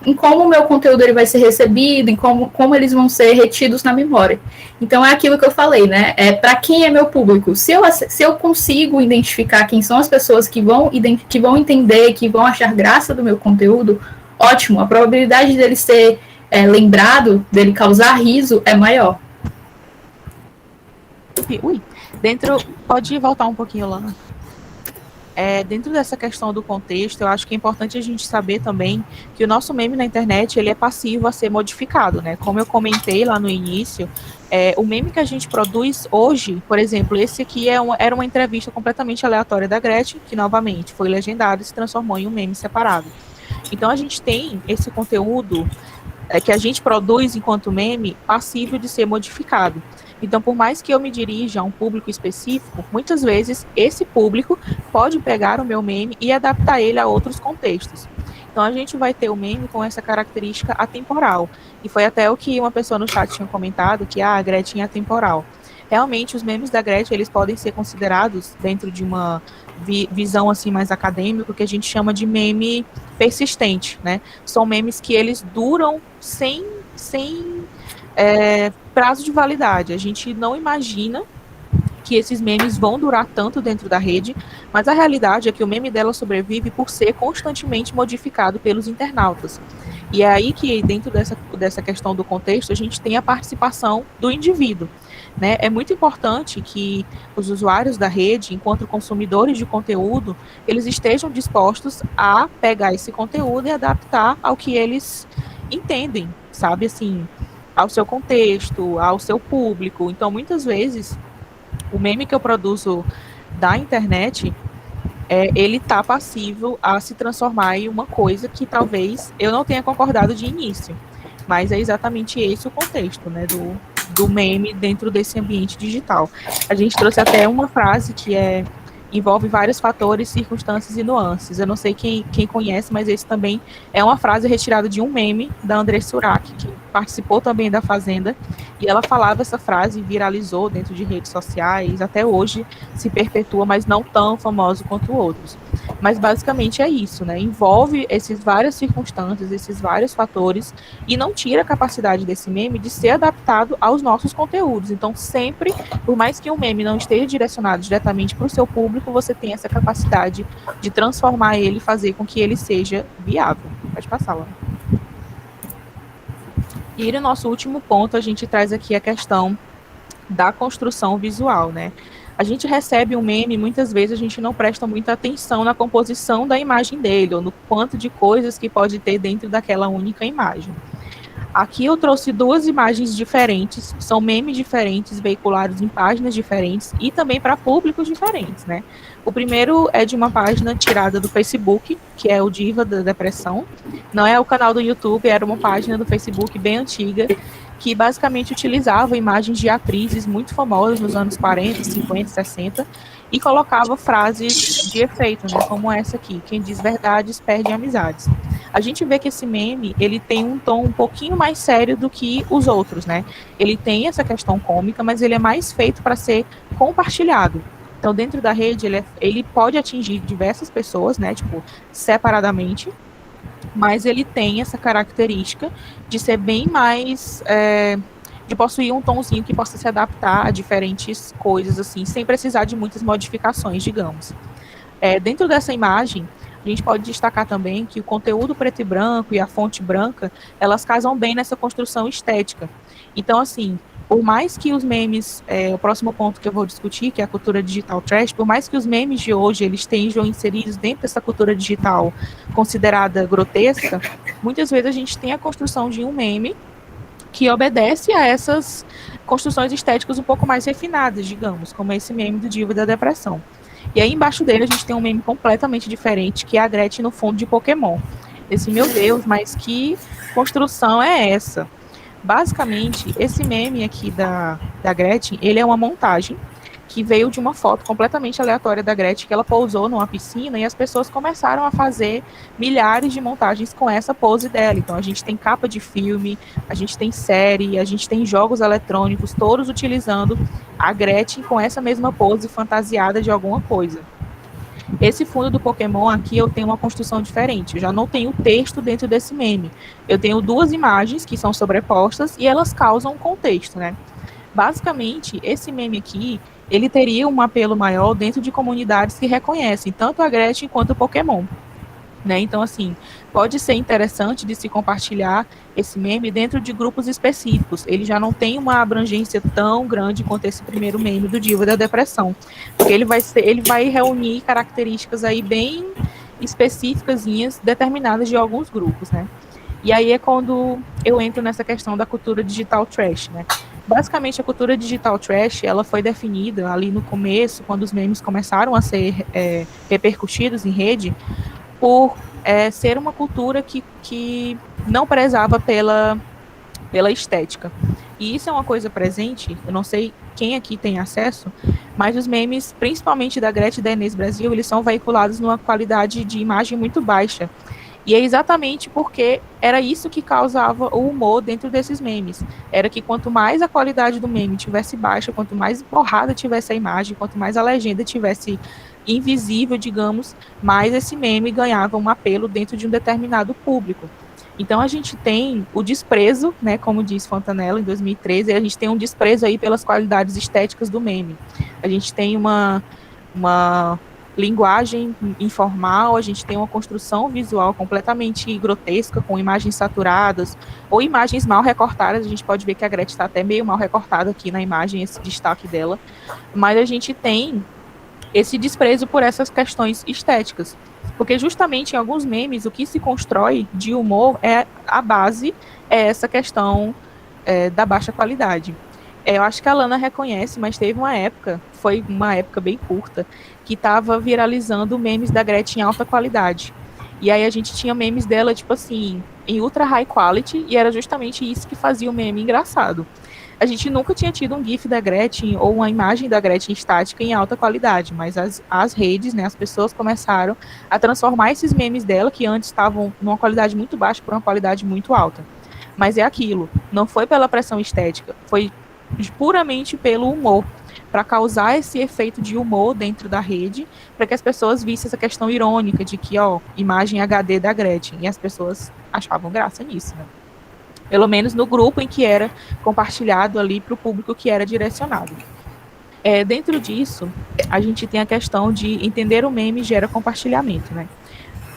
em como o meu conteúdo ele vai ser recebido, em como eles vão ser retidos na memória. Então é aquilo que eu falei, né? Para quem é meu público? Se eu consigo identificar quem são as pessoas que vão entender, que vão achar graça do meu conteúdo, ótimo. A probabilidade dele ser lembrado, dele causar riso, é maior. Pode voltar um pouquinho, Lana. Dentro dessa questão do contexto, eu acho que é importante a gente saber também que o nosso meme na internet, ele é passivo a ser modificado, né? Como eu comentei lá no início, o meme que a gente produz hoje, por exemplo, esse aqui era uma entrevista completamente aleatória da Gretchen, que novamente foi legendado e se transformou em um meme separado. Então a gente tem esse conteúdo que a gente produz enquanto meme passível de ser modificado. Então, por mais que eu me dirija a um público específico, muitas vezes esse público pode pegar o meu meme e adaptar ele a outros contextos. Então, a gente vai ter o meme com essa característica atemporal. E foi até o que uma pessoa no chat tinha comentado, que a Gretchen é atemporal. Realmente, os memes da Gretchen, eles podem ser considerados dentro de uma visão assim mais acadêmica, que a gente chama de meme persistente, né? São memes que eles duram sem prazo de validade. A gente não imagina que esses memes vão durar tanto dentro da rede, mas a realidade é que o meme dela sobrevive por ser constantemente modificado pelos internautas. E é aí que, dentro dessa questão do contexto, a gente tem a participação do indivíduo, né? É muito importante que os usuários da rede, enquanto consumidores de conteúdo, eles estejam dispostos a pegar esse conteúdo e adaptar ao que eles entendem, sabe, assim, ao seu contexto, ao seu público. Então, muitas vezes, o meme que eu produzo da internet, ele tá passível a se transformar em uma coisa que talvez eu não tenha concordado de início. Mas é exatamente esse o contexto, né, do meme dentro desse ambiente digital. A gente trouxe até uma frase que envolve vários fatores, circunstâncias e nuances. Eu não sei quem conhece, mas esse também é uma frase retirada de um meme da Andressa Surak, que participou também da Fazenda, e ela falava essa frase, viralizou dentro de redes sociais, até hoje se perpetua, mas não tão famoso quanto outros. Mas basicamente é isso, né? Envolve essas várias circunstâncias, esses vários fatores, e não tira a capacidade desse meme de ser adaptado aos nossos conteúdos. Então, sempre, por mais que um meme não esteja direcionado diretamente para o seu público, você tem essa capacidade de transformar ele e fazer com que ele seja viável. Pode passar, lá. E no nosso último ponto, a gente traz aqui a questão da construção visual, né? A gente recebe um meme, muitas vezes a gente não presta muita atenção na composição da imagem dele, ou no quanto de coisas que pode ter dentro daquela única imagem. Aqui eu trouxe duas imagens diferentes, são memes diferentes, veiculados em páginas diferentes e também para públicos diferentes, né? O primeiro é de uma página tirada do Facebook, que é o Diva da Depressão. Não é o canal do YouTube, era uma página do Facebook bem antiga, que basicamente utilizava imagens de atrizes muito famosas nos anos 40, 50, 60, e colocava frases de efeito, né? Como essa aqui: quem diz verdades perde amizades. A gente vê que esse meme, ele tem um tom um pouquinho mais sério do que os outros, né? Ele tem essa questão cômica, mas ele é mais feito para ser compartilhado. Então, dentro da rede, ele pode atingir diversas pessoas, né? Tipo, separadamente, mas ele tem essa característica de ser bem mais... de possuir um tomzinho que possa se adaptar a diferentes coisas, assim, sem precisar de muitas modificações, digamos. Dentro dessa imagem, a gente pode destacar também que o conteúdo preto e branco e a fonte branca, elas casam bem nessa construção estética. Então, assim, por mais que os memes, o próximo ponto que eu vou discutir, que é a cultura digital trash, por mais que os memes de hoje eles estejam inseridos dentro dessa cultura digital considerada grotesca, muitas vezes a gente tem a construção de um meme que obedece a essas construções estéticas um pouco mais refinadas, digamos, como esse meme do Diva da Depressão. E aí embaixo dele a gente tem um meme completamente diferente, que é a Gretchen no fundo de Pokémon. Esse, meu Deus, mas que construção é essa? Basicamente, esse meme aqui da Gretchen, ele é uma montagem que veio de uma foto completamente aleatória da Gretchen, que ela pousou numa piscina, e as pessoas começaram a fazer milhares de montagens com essa pose dela. Então a gente tem capa de filme, a gente tem série, a gente tem jogos eletrônicos, todos utilizando a Gretchen com essa mesma pose fantasiada de alguma coisa. Esse fundo do Pokémon aqui eu tenho uma construção diferente, eu já não tenho texto dentro desse meme. Eu tenho duas imagens que são sobrepostas e elas causam um contexto, né? Basicamente, esse meme aqui, ele teria um apelo maior dentro de comunidades que reconhecem tanto a Gretchen quanto o Pokémon, né? Então, assim, pode ser interessante de se compartilhar esse meme dentro de grupos específicos. Ele já não tem uma abrangência tão grande quanto esse primeiro meme do Diva da Depressão, porque ele vai reunir características aí bem específicas, determinadas de alguns grupos, né? E aí é quando eu entro nessa questão da cultura digital trash, né? Basicamente, a cultura digital trash, ela foi definida ali no começo, quando os memes começaram a ser repercutidos em rede, por ser uma cultura que não prezava pela estética. E isso é uma coisa presente, eu não sei quem aqui tem acesso, mas os memes, principalmente da Gretchen e da Inês Brasil, eles são veiculados numa qualidade de imagem muito baixa. E é exatamente porque era isso que causava o humor dentro desses memes. Era que quanto mais a qualidade do meme tivesse baixa, quanto mais borrada tivesse a imagem, quanto mais a legenda tivesse invisível, digamos, mais esse meme ganhava um apelo dentro de um determinado público. Então a gente tem o desprezo, né, como diz Fontanella em 2013, a gente tem um desprezo aí pelas qualidades estéticas do meme. A gente tem uma linguagem informal, a gente tem uma construção visual completamente grotesca, com imagens saturadas, ou imagens mal recortadas. A gente pode ver que a Gretchen está até meio mal recortada aqui na imagem, esse destaque dela, mas a gente tem esse desprezo por essas questões estéticas, porque justamente em alguns memes o que se constrói de humor a base é essa questão da baixa qualidade. Eu acho que a Lana reconhece, mas teve uma época, foi uma época bem curta, que estava viralizando memes da Gretchen em alta qualidade. E aí a gente tinha memes dela, tipo assim, em ultra high quality, e era justamente isso que fazia o meme engraçado. A gente nunca tinha tido um GIF da Gretchen ou uma imagem da Gretchen estática em alta qualidade, mas as redes, né, as pessoas começaram a transformar esses memes dela, que antes estavam numa qualidade muito baixa, por uma qualidade muito alta. Mas é aquilo, não foi pela pressão estética, foi puramente pelo humor, para causar esse efeito de humor dentro da rede, para que as pessoas vissem essa questão irônica de que, imagem HD da Gretchen, e as pessoas achavam graça nisso, né? Pelo menos no grupo em que era compartilhado ali para o público que era direcionado. Dentro disso, a gente tem a questão de entender o meme gera compartilhamento, né?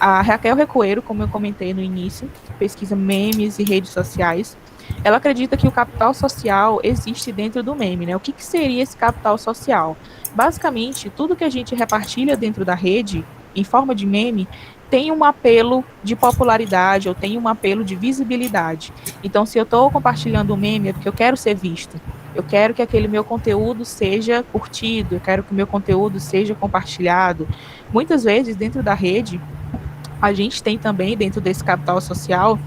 A Raquel Recoeiro, como eu comentei no início, pesquisa memes e redes sociais, ela acredita que o capital social existe dentro do meme, né? O que seria esse capital social? Basicamente, tudo que a gente repartilha dentro da rede, em forma de meme, tem um apelo de popularidade, ou tem um apelo de visibilidade. Então, se eu estou compartilhando um meme, é porque eu quero ser visto. Eu quero que aquele meu conteúdo seja curtido, eu quero que o meu conteúdo seja compartilhado. Muitas vezes, dentro da rede, a gente tem também, dentro desse capital social,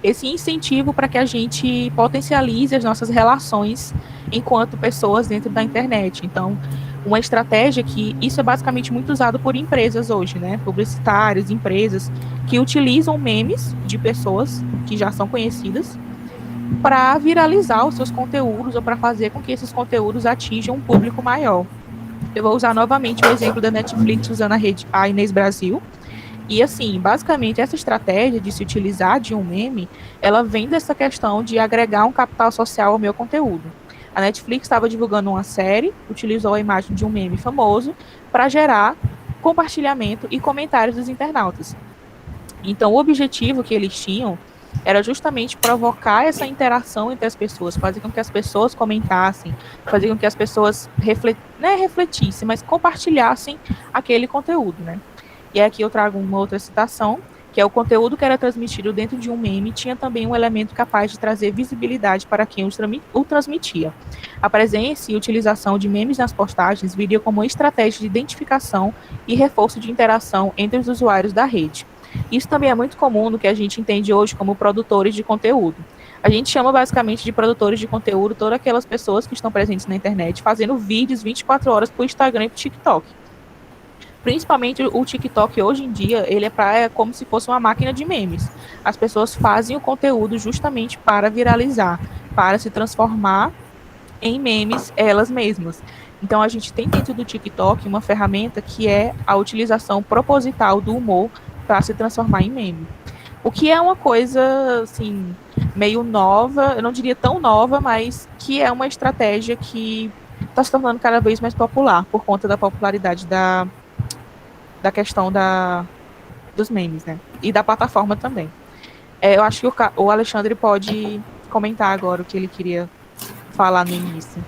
esse incentivo para que a gente potencialize as nossas relações enquanto pessoas dentro da internet. Então, uma estratégia que isso é basicamente muito usado por empresas hoje, né? Publicitários, empresas que utilizam memes de pessoas que já são conhecidas para viralizar os seus conteúdos ou para fazer com que esses conteúdos atinjam um público maior. Eu vou usar novamente o exemplo da Netflix usando a Inês Brasil. E assim, basicamente essa estratégia de se utilizar de um meme, ela vem dessa questão de agregar um capital social ao meu conteúdo. A Netflix estava divulgando uma série, utilizou a imagem de um meme famoso para gerar compartilhamento e comentários dos internautas. Então, o objetivo que eles tinham era justamente provocar essa interação entre as pessoas, fazer com que as pessoas comentassem, fazer com que as pessoas refletissem, mas compartilhassem aquele conteúdo, né? E aqui eu trago uma outra citação, que é o conteúdo que era transmitido dentro de um meme tinha também um elemento capaz de trazer visibilidade para quem o transmitia. A presença e utilização de memes nas postagens viria como uma estratégia de identificação e reforço de interação entre os usuários da rede. Isso também é muito comum no que a gente entende hoje como produtores de conteúdo. A gente chama basicamente de produtores de conteúdo todas aquelas pessoas que estão presentes na internet fazendo vídeos 24 horas para o Instagram e para o TikTok. Principalmente o TikTok hoje em dia, ele é como se fosse uma máquina de memes. As pessoas fazem o conteúdo justamente para viralizar, para se transformar em memes elas mesmas. Então a gente tem dentro do TikTok uma ferramenta que é a utilização proposital do humor para se transformar em meme. O que é uma coisa, assim, meio nova, eu não diria tão nova, mas que é uma estratégia que está se tornando cada vez mais popular, por conta da popularidade da questão dos memes, né? E da plataforma também. Eu acho que o Alexandre pode comentar agora o que ele queria falar no início.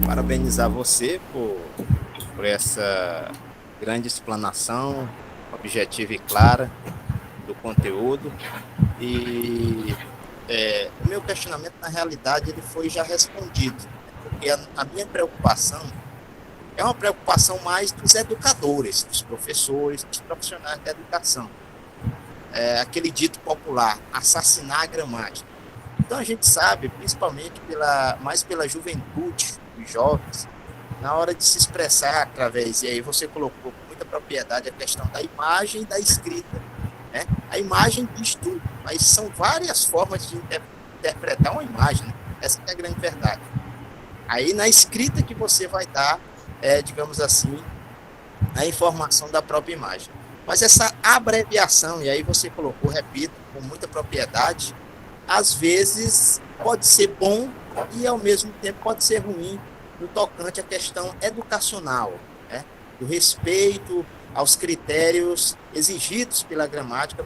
Parabenizar você por essa grande explanação, objetiva e clara do conteúdo. E o meu questionamento, na realidade, ele foi já respondido. Porque a minha preocupação é uma preocupação mais dos educadores, dos professores, dos profissionais da educação. Aquele dito popular, assassinar a gramática. Então a gente sabe, principalmente mais pela juventude, os jovens, na hora de se expressar através, e aí você colocou com muita propriedade a questão da imagem e da escrita. Né? A imagem diz tudo, mas são várias formas de interpretar uma imagem, né? Essa é a grande verdade. Aí na escrita que você vai dar, digamos assim, a informação da própria imagem. Mas essa abreviação, e aí você colocou, repito, com muita propriedade, às vezes pode ser bom e ao mesmo tempo pode ser ruim no tocante à questão educacional, né? Do respeito aos critérios exigidos pela gramática,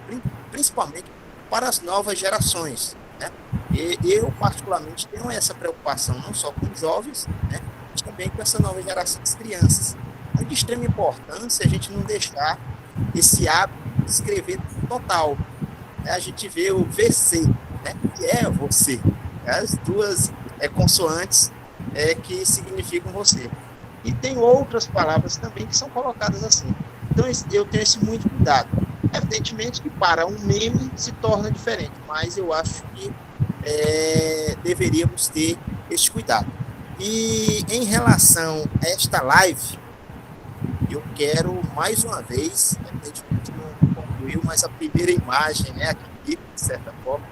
principalmente para as novas gerações, né? E eu, particularmente, tenho essa preocupação não só com os jovens, né, mas também com essa nova geração de crianças. É de extrema importância a gente não deixar esse hábito de escrever total. A gente vê o VC, né, que é você, as duas consoantes que significam você. E tem outras palavras também que são colocadas assim. Então eu tenho esse muito cuidado. Evidentemente que para um meme se torna diferente, mas eu acho que deveríamos ter esse cuidado. E em relação a esta live, eu quero mais uma vez, evidentemente não concluiu, mas a primeira imagem, né, aqui, de certa forma,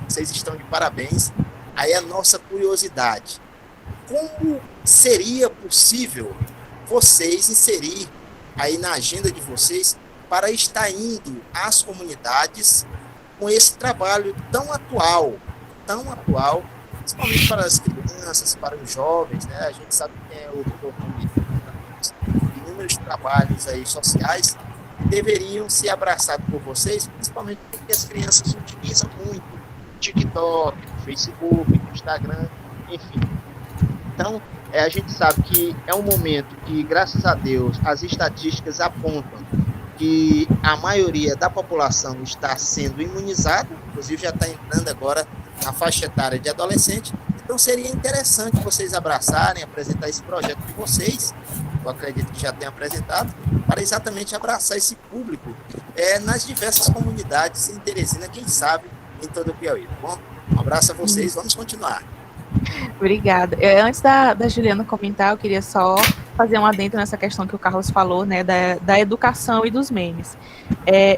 vocês estão de parabéns. Aí a nossa curiosidade. Como seria possível vocês inserir aí na agenda de vocês para estar indo às comunidades com esse trabalho tão atual, principalmente para as crianças, para os jovens, né? A gente sabe que é o inúmeros trabalhos aí sociais deveriam ser abraçados por vocês, principalmente porque as crianças utilizam muito TikTok, Facebook, Instagram, enfim. Então, A gente sabe que é um momento que, graças a Deus, as estatísticas apontam que a maioria da população está sendo imunizada, inclusive já está entrando agora na faixa etária de adolescente. Então seria interessante vocês abraçarem, apresentar esse projeto de vocês, eu acredito que já tenham apresentado, para exatamente abraçar esse público nas diversas comunidades em Teresina, quem sabe em todo o Piauí, tá bom? Um abraço a vocês, vamos continuar. Obrigada. Antes da Juliana comentar, eu queria só fazer um adendo nessa questão que o Carlos falou, né, da educação e dos memes.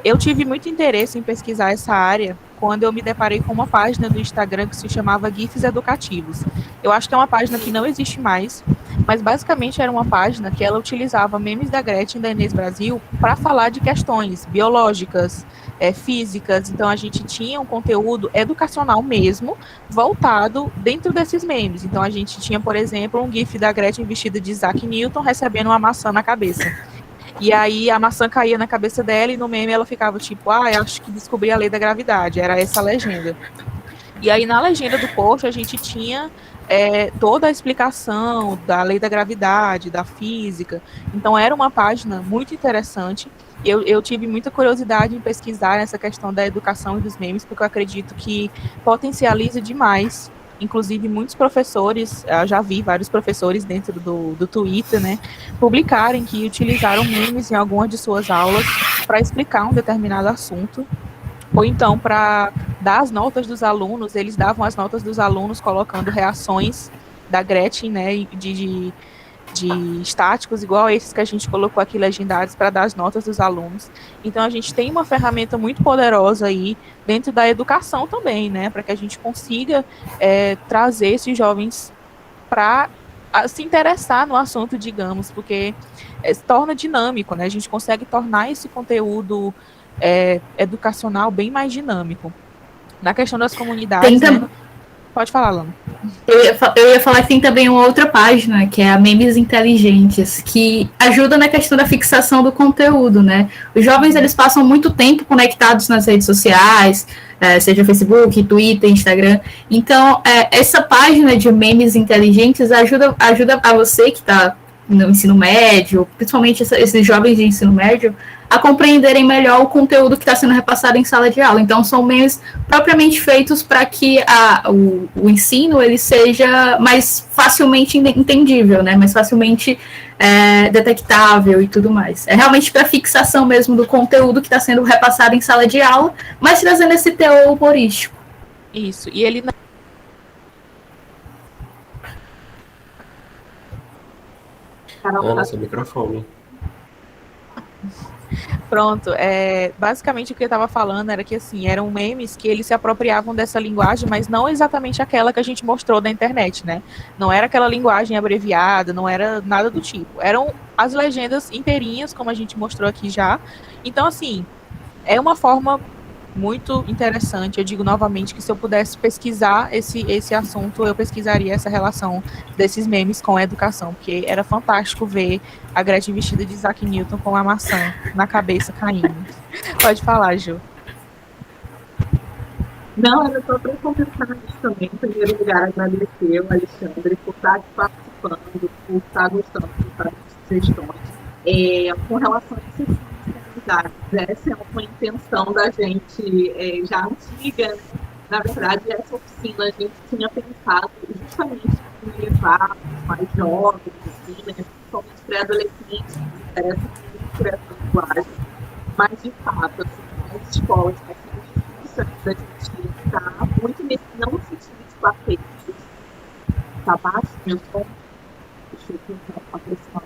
Eu tive muito interesse em pesquisar essa área quando eu me deparei com uma página do Instagram que se chamava GIFs Educativos. Eu acho que é uma página que não existe mais, mas basicamente era uma página que ela utilizava memes da Gretchen, da Inês Brasil, para falar de questões biológicas, físicas. Então a gente tinha um conteúdo educacional mesmo, voltado dentro desses memes. Então a gente tinha, por exemplo, um GIF da Gretchen vestida de Isaac Newton recebendo uma maçã na cabeça. E aí a maçã caía na cabeça dela e no meme ela ficava tipo, acho que descobri a lei da gravidade. Era essa a legenda. E aí na legenda do post a gente tinha toda a explicação da lei da gravidade, da física. Então era uma página muito interessante. Eu tive muita curiosidade em pesquisar essa questão da educação e dos memes, porque eu acredito que potencializa demais. Inclusive, muitos professores, eu já vi vários professores dentro do Twitter, né, publicarem que utilizaram memes em algumas de suas aulas para explicar um determinado assunto, ou então para dar as notas dos alunos, eles davam as notas dos alunos colocando reações da Gretchen, né, de estáticos, igual esses que a gente colocou aqui legendados para dar as notas dos alunos. Então a gente tem uma ferramenta muito poderosa aí dentro da educação também, né, para que a gente consiga trazer esses jovens para se interessar no assunto, digamos, porque se torna dinâmico, né, a gente consegue tornar esse conteúdo educacional bem mais dinâmico. Na questão das comunidades, né? Pode falar, Lana. Eu ia falar que tem também uma outra página, que é a Memes Inteligentes, que ajuda na questão da fixação do conteúdo, né? Os jovens, eles passam muito tempo conectados nas redes sociais, seja Facebook, Twitter, Instagram. Então, essa página de Memes Inteligentes ajuda a você que está no ensino médio, principalmente esses jovens de ensino médio, a compreenderem melhor o conteúdo que está sendo repassado em sala de aula. Então, são memes propriamente feitos para que o ensino ele seja mais facilmente entendível, né? Mais facilmente detectável e tudo mais. É realmente para fixação mesmo do conteúdo que está sendo repassado em sala de aula, mas trazendo esse teor humorístico. Isso, e ele... Ana, seu microfone. Pronto, basicamente o que eu estava falando era que, assim, eram memes que eles se apropriavam dessa linguagem, mas não exatamente aquela que a gente mostrou da internet, né? Não era aquela linguagem abreviada, não era nada do tipo. Eram as legendas inteirinhas, como a gente mostrou aqui já. Então, assim, é uma forma muito interessante. Eu digo novamente que se eu pudesse pesquisar esse assunto, eu pesquisaria essa relação desses memes com a educação, porque era fantástico ver a Gretchen vestida de Isaac Newton com a maçã na cabeça caindo. Pode falar, Ju. Não, era só para comentar isso também. Em primeiro lugar, agradecer ao Alexandre por estar participando, por estar gostando das sugestões. Com relação a esses essa é uma intenção da gente já antiga, né? Na verdade, essa oficina a gente tinha pensado justamente em levar mais jovens, assim, né? Principalmente pré-adolescentes, que se interessam muito por essa linguagem, mas de fato, assim, as escolas vai ser difícil da gente estar muito nesse, não no sentido de parceiros. Tá baixo, meu som? Deixa eu tentar aproximar.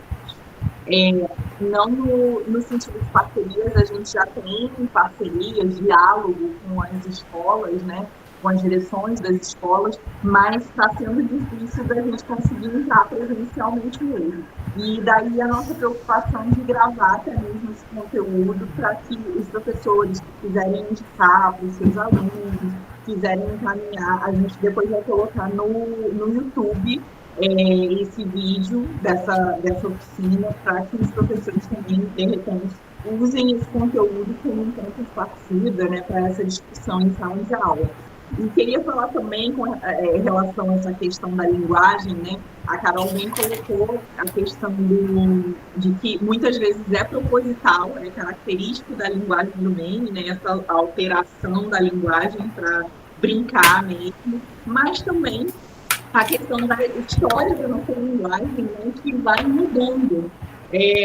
Não no sentido de parcerias, a gente já tem parcerias, diálogo com as escolas, né, com as direções das escolas, mas está sendo difícil da gente conseguir entrar presencialmente mesmo. E daí a nossa preocupação de gravar até mesmo esse conteúdo para que os professores que quiserem indicar para os seus alunos, quiserem encaminhar, a gente depois vai colocar no YouTube esse vídeo dessa oficina para que os professores também, de repente, usem esse conteúdo como um ponto de partida, né, para essa discussão em sala de aula. E queria falar também com relação a essa questão da linguagem, né, A Carol bem colocou a questão de que muitas vezes é proposital, é característico da linguagem do meme, né? Essa alteração da linguagem para brincar mesmo, mas também a questão da história da nossa linguagem, né, que vai mudando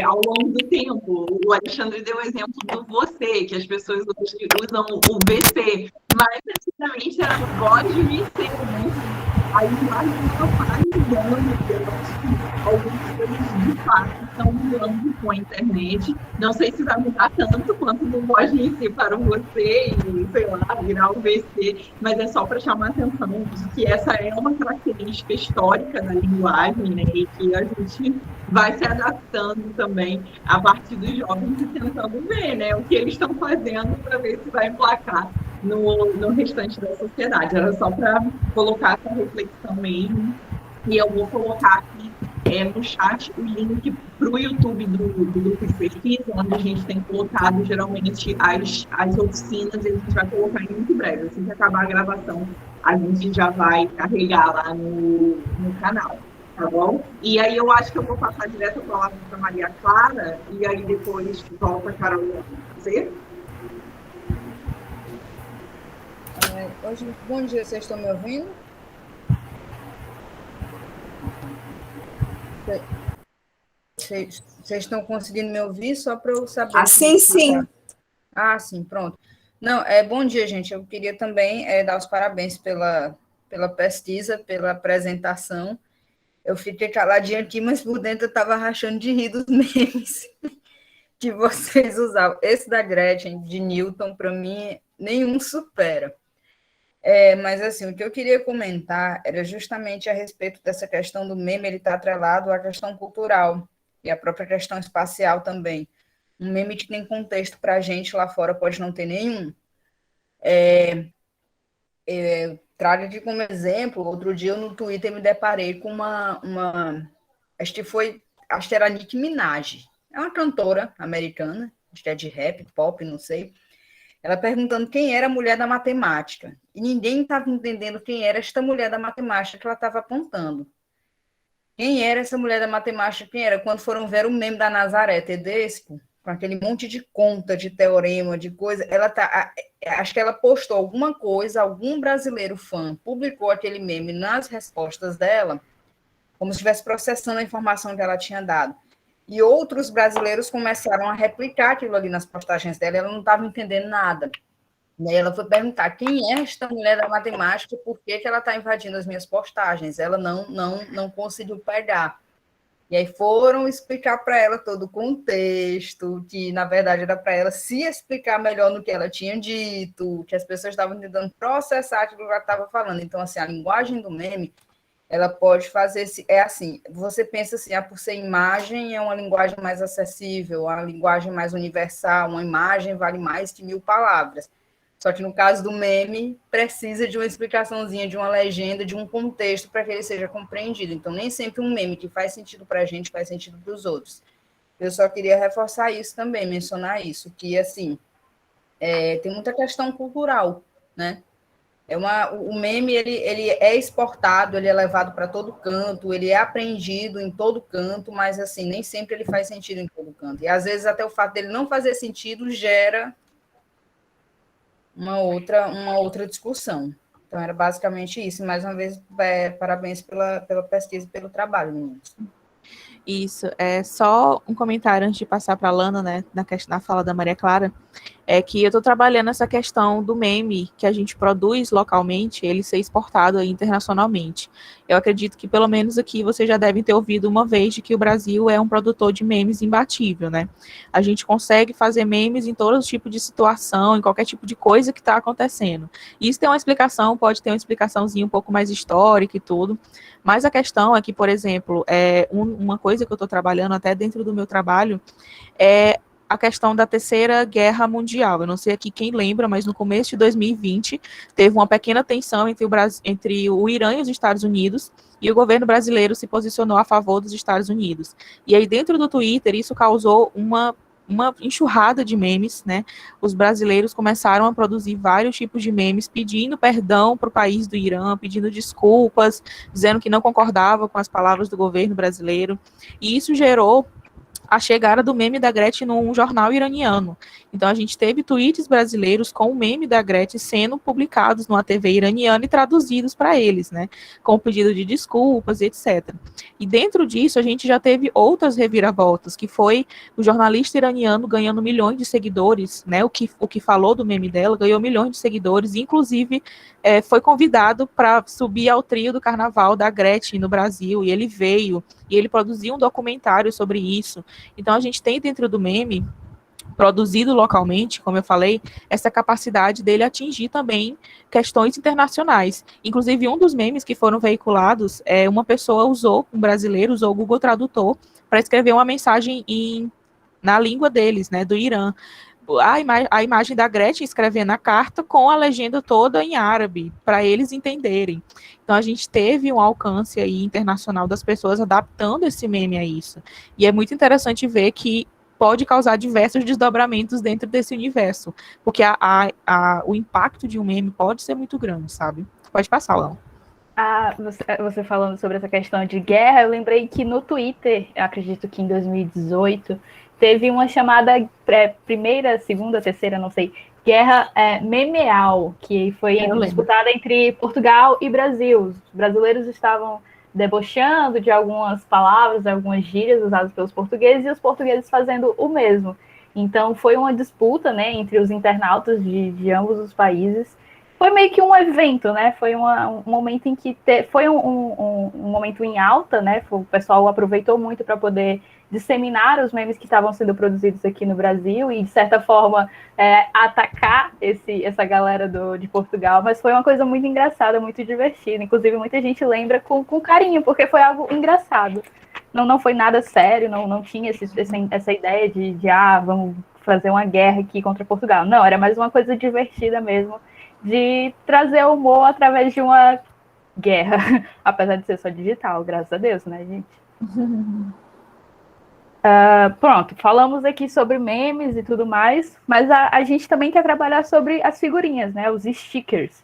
ao longo do tempo. O Alexandre deu o exemplo do você, que as pessoas hoje usam o VC, mas antigamente era voz de VC, né? A linguagem só vai mudando, algumas coisas de fato estão mudando com a internet. Não sei se vai mudar tanto quanto do voz de si para o você e, sei lá, virar o VC, mas é só para chamar a atenção de que essa é uma característica histórica da linguagem, né, e que a gente vai se adaptando também a partir dos jovens e tentando ver, né, o que eles estão fazendo para ver se vai emplacar no restante da sociedade. Era só para colocar essa reflexão mesmo. E eu vou colocar aqui no chat o link para o YouTube do Grupo de Pesquisa, onde a gente tem colocado geralmente as oficinas, e a gente vai colocar em muito breve. Assim que acabar a gravação, a gente já vai carregar lá no canal. Tá bom? E aí eu acho que eu vou passar direto a palavra para a Maria Clara, e aí depois volto para a Carolina. Você? Hoje, bom dia, vocês estão me ouvindo? Vocês estão conseguindo me ouvir só para eu saber? Assim, sim. Ah, sim, pronto. Não, bom dia, gente. Eu queria também dar os parabéns pela pesquisa, pela apresentação. Eu fiquei caladinha aqui, mas por dentro eu estava rachando de rir dos memes que vocês usavam. Esse da Gretchen, de Newton, para mim, nenhum supera. Mas, assim, o que eu queria comentar era justamente a respeito dessa questão do meme, ele está atrelado à questão cultural e à própria questão espacial também. Um meme que tem contexto para a gente lá fora pode não ter nenhum. Trago aqui como exemplo, outro dia eu no Twitter me deparei com acho que era Nicki Minaj, é uma cantora americana, acho que é de rap, pop, não sei, ela perguntando quem era a mulher da matemática, e ninguém estava entendendo quem era esta mulher da matemática que ela estava apontando. Quem era essa mulher da matemática? Quem era? Quando foram ver o meme da Nazaré Tedesco, com aquele monte de conta, de teorema, de coisa, acho que ela postou alguma coisa, algum brasileiro fã publicou aquele meme nas respostas dela, como se estivesse processando a informação que ela tinha dado. E outros brasileiros começaram a replicar aquilo ali nas postagens dela, e ela não estava entendendo nada. E aí ela foi perguntar quem é esta mulher da matemática, por que ela está invadindo as minhas postagens. Ela não conseguiu pegar. E aí foram explicar para ela todo o contexto, que, na verdade, era para ela se explicar melhor no que ela tinha dito, que as pessoas estavam tentando processar aquilo que ela estava falando. Então, assim, a linguagem do meme, ela pode fazer... assim, você pensa assim, por ser imagem, é uma linguagem mais acessível, uma linguagem mais universal, uma imagem vale mais que 1000 palavras. Só que no caso do meme, precisa de uma explicaçãozinha, de uma legenda, de um contexto para que ele seja compreendido. Então, nem sempre um meme que faz sentido para a gente faz sentido para os outros. Eu só queria reforçar isso também, mencionar isso, que, assim, tem muita questão cultural, né? O meme, ele é exportado, ele é levado para todo canto, ele é apreendido em todo canto, mas, assim, nem sempre ele faz sentido em todo canto. E, às vezes, até o fato dele não fazer sentido gera uma outra discussão. Então, era basicamente isso. Mais uma vez, parabéns pela pesquisa e pelo trabalho, meninos. Isso, só um comentário antes de passar para a Lana, né, na fala da Maria Clara, é que eu estou trabalhando essa questão do meme que a gente produz localmente, ele ser exportado aí internacionalmente. Eu acredito que pelo menos aqui vocês já devem ter ouvido uma vez de que o Brasil é um produtor de memes imbatível, né? A gente consegue fazer memes em todo tipo de situação, em qualquer tipo de coisa que está acontecendo. Isso tem uma explicação, pode ter uma explicaçãozinha um pouco mais histórica e tudo, mas a questão é que, por exemplo, uma coisa que eu estou trabalhando até dentro do meu trabalho é a questão da Terceira Guerra Mundial. Eu não sei aqui quem lembra, mas no começo de 2020 teve uma pequena tensão entre o Irã e os Estados Unidos, e o governo brasileiro se posicionou a favor dos Estados Unidos. E aí dentro do Twitter isso causou uma uma enxurrada de memes, né? Os brasileiros começaram a produzir vários tipos de memes pedindo perdão para o país do Irã, pedindo desculpas, dizendo que não concordava com as palavras do governo brasileiro. E isso gerou a chegada do meme da Gretchen num jornal iraniano. Então, a gente teve tweets brasileiros com o meme da Gretchen sendo publicados numa TV iraniana e traduzidos para eles, né, com pedido de desculpas, etc. E dentro disso, a gente já teve outras reviravoltas, que foi o jornalista iraniano ganhando milhões de seguidores, né, o que falou do meme dela, ganhou milhões de seguidores, inclusive foi convidado para subir ao trio do carnaval da Gretchen no Brasil, e ele veio, e ele produziu um documentário sobre isso. Então, a gente tem dentro do meme, produzido localmente, como eu falei, essa capacidade dele atingir também questões internacionais. Inclusive, um dos memes que foram veiculados, uma pessoa um brasileiro usou o Google Tradutor para escrever uma mensagem na língua deles, né, do Irã. A imagem da Gretchen escrevendo a carta com a legenda toda em árabe, para eles entenderem. Então, a gente teve um alcance aí internacional das pessoas adaptando esse meme a isso. E é muito interessante ver que pode causar diversos desdobramentos dentro desse universo, porque o impacto de um meme pode ser muito grande, sabe? Pode passar, Lão. Você falando sobre essa questão de guerra, eu lembrei que no Twitter, eu acredito que em 2018, teve uma chamada primeira, segunda, terceira, não sei, guerra memeal, que foi disputada entre Portugal e Brasil. Os brasileiros estavam debochando de algumas palavras, algumas gírias usadas pelos portugueses, e os portugueses fazendo o mesmo. Então, foi uma disputa, né, entre os internautas de ambos os países. Foi meio que um evento, né? Foi um momento em que foi um momento em alta, né? O pessoal aproveitou muito para poder disseminar os memes que estavam sendo produzidos aqui no Brasil e, de certa forma, atacar essa galera de Portugal. Mas foi uma coisa muito engraçada, muito divertida. Inclusive, muita gente lembra com carinho, porque foi algo engraçado. Não foi nada sério, não tinha essa ideia de vamos fazer uma guerra aqui contra Portugal. Não, era mais uma coisa divertida mesmo, de trazer humor através de uma guerra, apesar de ser só digital, graças a Deus, né, gente? Pronto, falamos aqui sobre memes e tudo mais, mas a gente também quer trabalhar sobre as figurinhas, né, os stickers.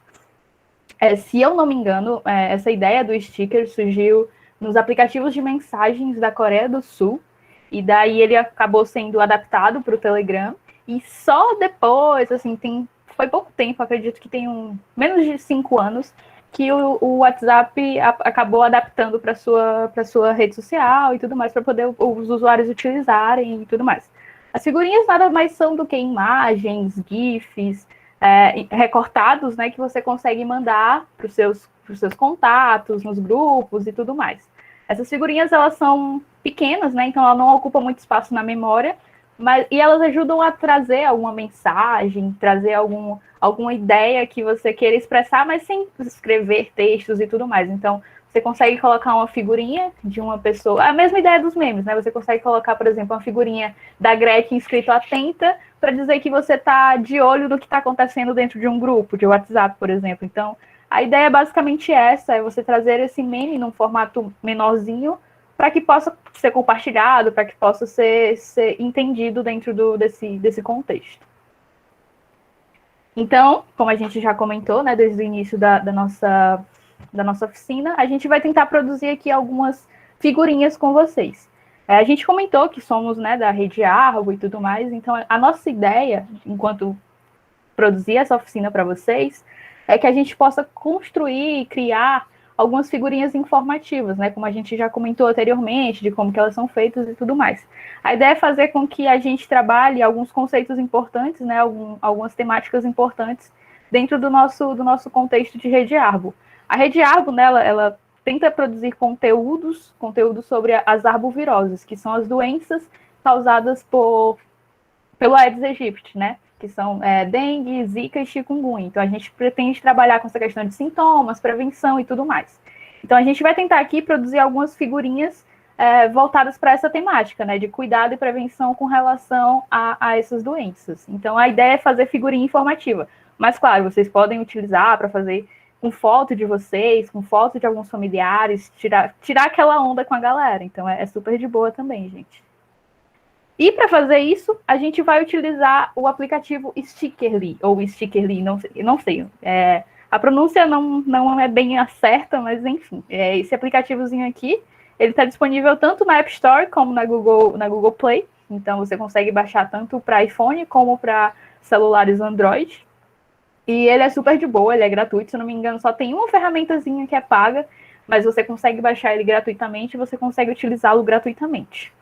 Se eu não me engano, essa ideia do sticker surgiu nos aplicativos de mensagens da Coreia do Sul, e daí ele acabou sendo adaptado para o Telegram, e só depois, assim, foi pouco tempo, acredito que tem menos de 5 anos, que o WhatsApp acabou adaptando para sua rede social e tudo mais, para poder os usuários utilizarem e tudo mais. As figurinhas nada mais são do que imagens, GIFs, recortados, né, que você consegue mandar para os seus contatos, nos grupos e tudo mais. Essas figurinhas, elas são pequenas, né, então ela não ocupa muito espaço na memória, e elas ajudam a trazer alguma mensagem, trazer alguma ideia que você queira expressar, mas sem escrever textos e tudo mais. Então, você consegue colocar uma figurinha de uma pessoa, a mesma ideia dos memes, né? Você consegue colocar, por exemplo, uma figurinha da Gretchen escrito atenta, para dizer que você está de olho no que está acontecendo dentro de um grupo, de WhatsApp, por exemplo. Então, a ideia é basicamente essa, é você trazer esse meme num formato menorzinho, para que possa ser compartilhado, para que possa ser entendido dentro desse contexto. Então, como a gente já comentou, né, desde o início da nossa oficina, a gente vai tentar produzir aqui algumas figurinhas com vocês. A gente comentou que somos, né, da Rede Arvo e tudo mais, então a nossa ideia, enquanto produzir essa oficina para vocês, é que a gente possa construir e criar algumas figurinhas informativas, né? Como a gente já comentou anteriormente, de como que elas são feitas e tudo mais. A ideia é fazer com que a gente trabalhe alguns conceitos importantes, né? Algumas temáticas importantes dentro do nosso contexto de Rede Arvo. A Rede Arvo, né, ela tenta produzir conteúdos sobre as arboviroses, que são as doenças causadas pelo Aedes aegypti, né? Que são dengue, zika e chikungunya. Então, a gente pretende trabalhar com essa questão de sintomas, prevenção e tudo mais. Então, a gente vai tentar aqui produzir algumas figurinhas voltadas para essa temática, né, de cuidado e prevenção com relação a essas doenças. Então, a ideia é fazer figurinha informativa. Mas, claro, vocês podem utilizar para fazer com foto de vocês, com foto de alguns familiares, tirar aquela onda com a galera. Então, é super de boa também, gente. E para fazer isso, a gente vai utilizar o aplicativo Stickerly, ou Stickerly, não sei. A pronúncia não é bem a certa, mas enfim. Esse aplicativozinho aqui, ele está disponível tanto na App Store como na Google Play. Então, você consegue baixar tanto para iPhone como para celulares Android. E ele é super de boa, ele é gratuito. Se eu não me engano, só tem uma ferramentazinha que é paga, mas você consegue baixar ele gratuitamente e você consegue utilizá-lo gratuitamente.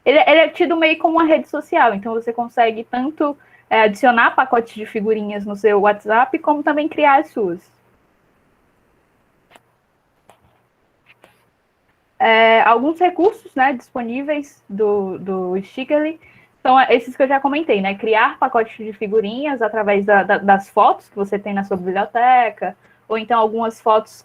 Ele é tido meio como uma rede social, então você consegue tanto adicionar pacotes de figurinhas no seu WhatsApp, como também criar as suas. Alguns recursos, né, disponíveis do Stickerly são esses que eu já comentei, né? Criar pacotes de figurinhas através das fotos que você tem na sua biblioteca, ou então algumas fotos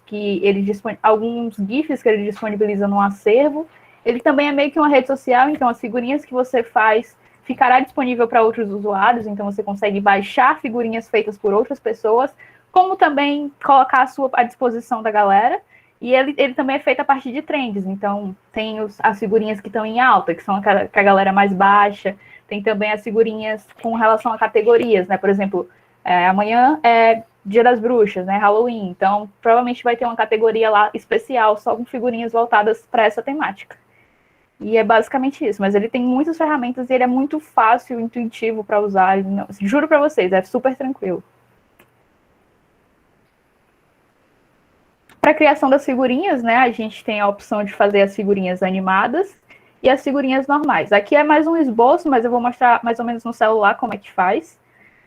alguns GIFs que ele disponibiliza no acervo. Ele também é meio que uma rede social, então as figurinhas que você faz ficará disponível para outros usuários, então você consegue baixar figurinhas feitas por outras pessoas, como também colocar à disposição da galera. E ele também é feito a partir de trends, então tem as figurinhas que estão em alta, que são que a galera mais baixa, tem também as figurinhas com relação a categorias, né? Por exemplo, amanhã é Dia das Bruxas, né? Halloween, então provavelmente vai ter uma categoria lá especial, só com figurinhas voltadas para essa temática. E é basicamente isso, mas ele tem muitas ferramentas e ele é muito fácil, intuitivo para usar. Juro para vocês, é super tranquilo. Para a criação das figurinhas, né, a gente tem a opção de fazer as figurinhas animadas e as figurinhas normais. Aqui é mais um esboço, mas eu vou mostrar mais ou menos no celular como é que faz.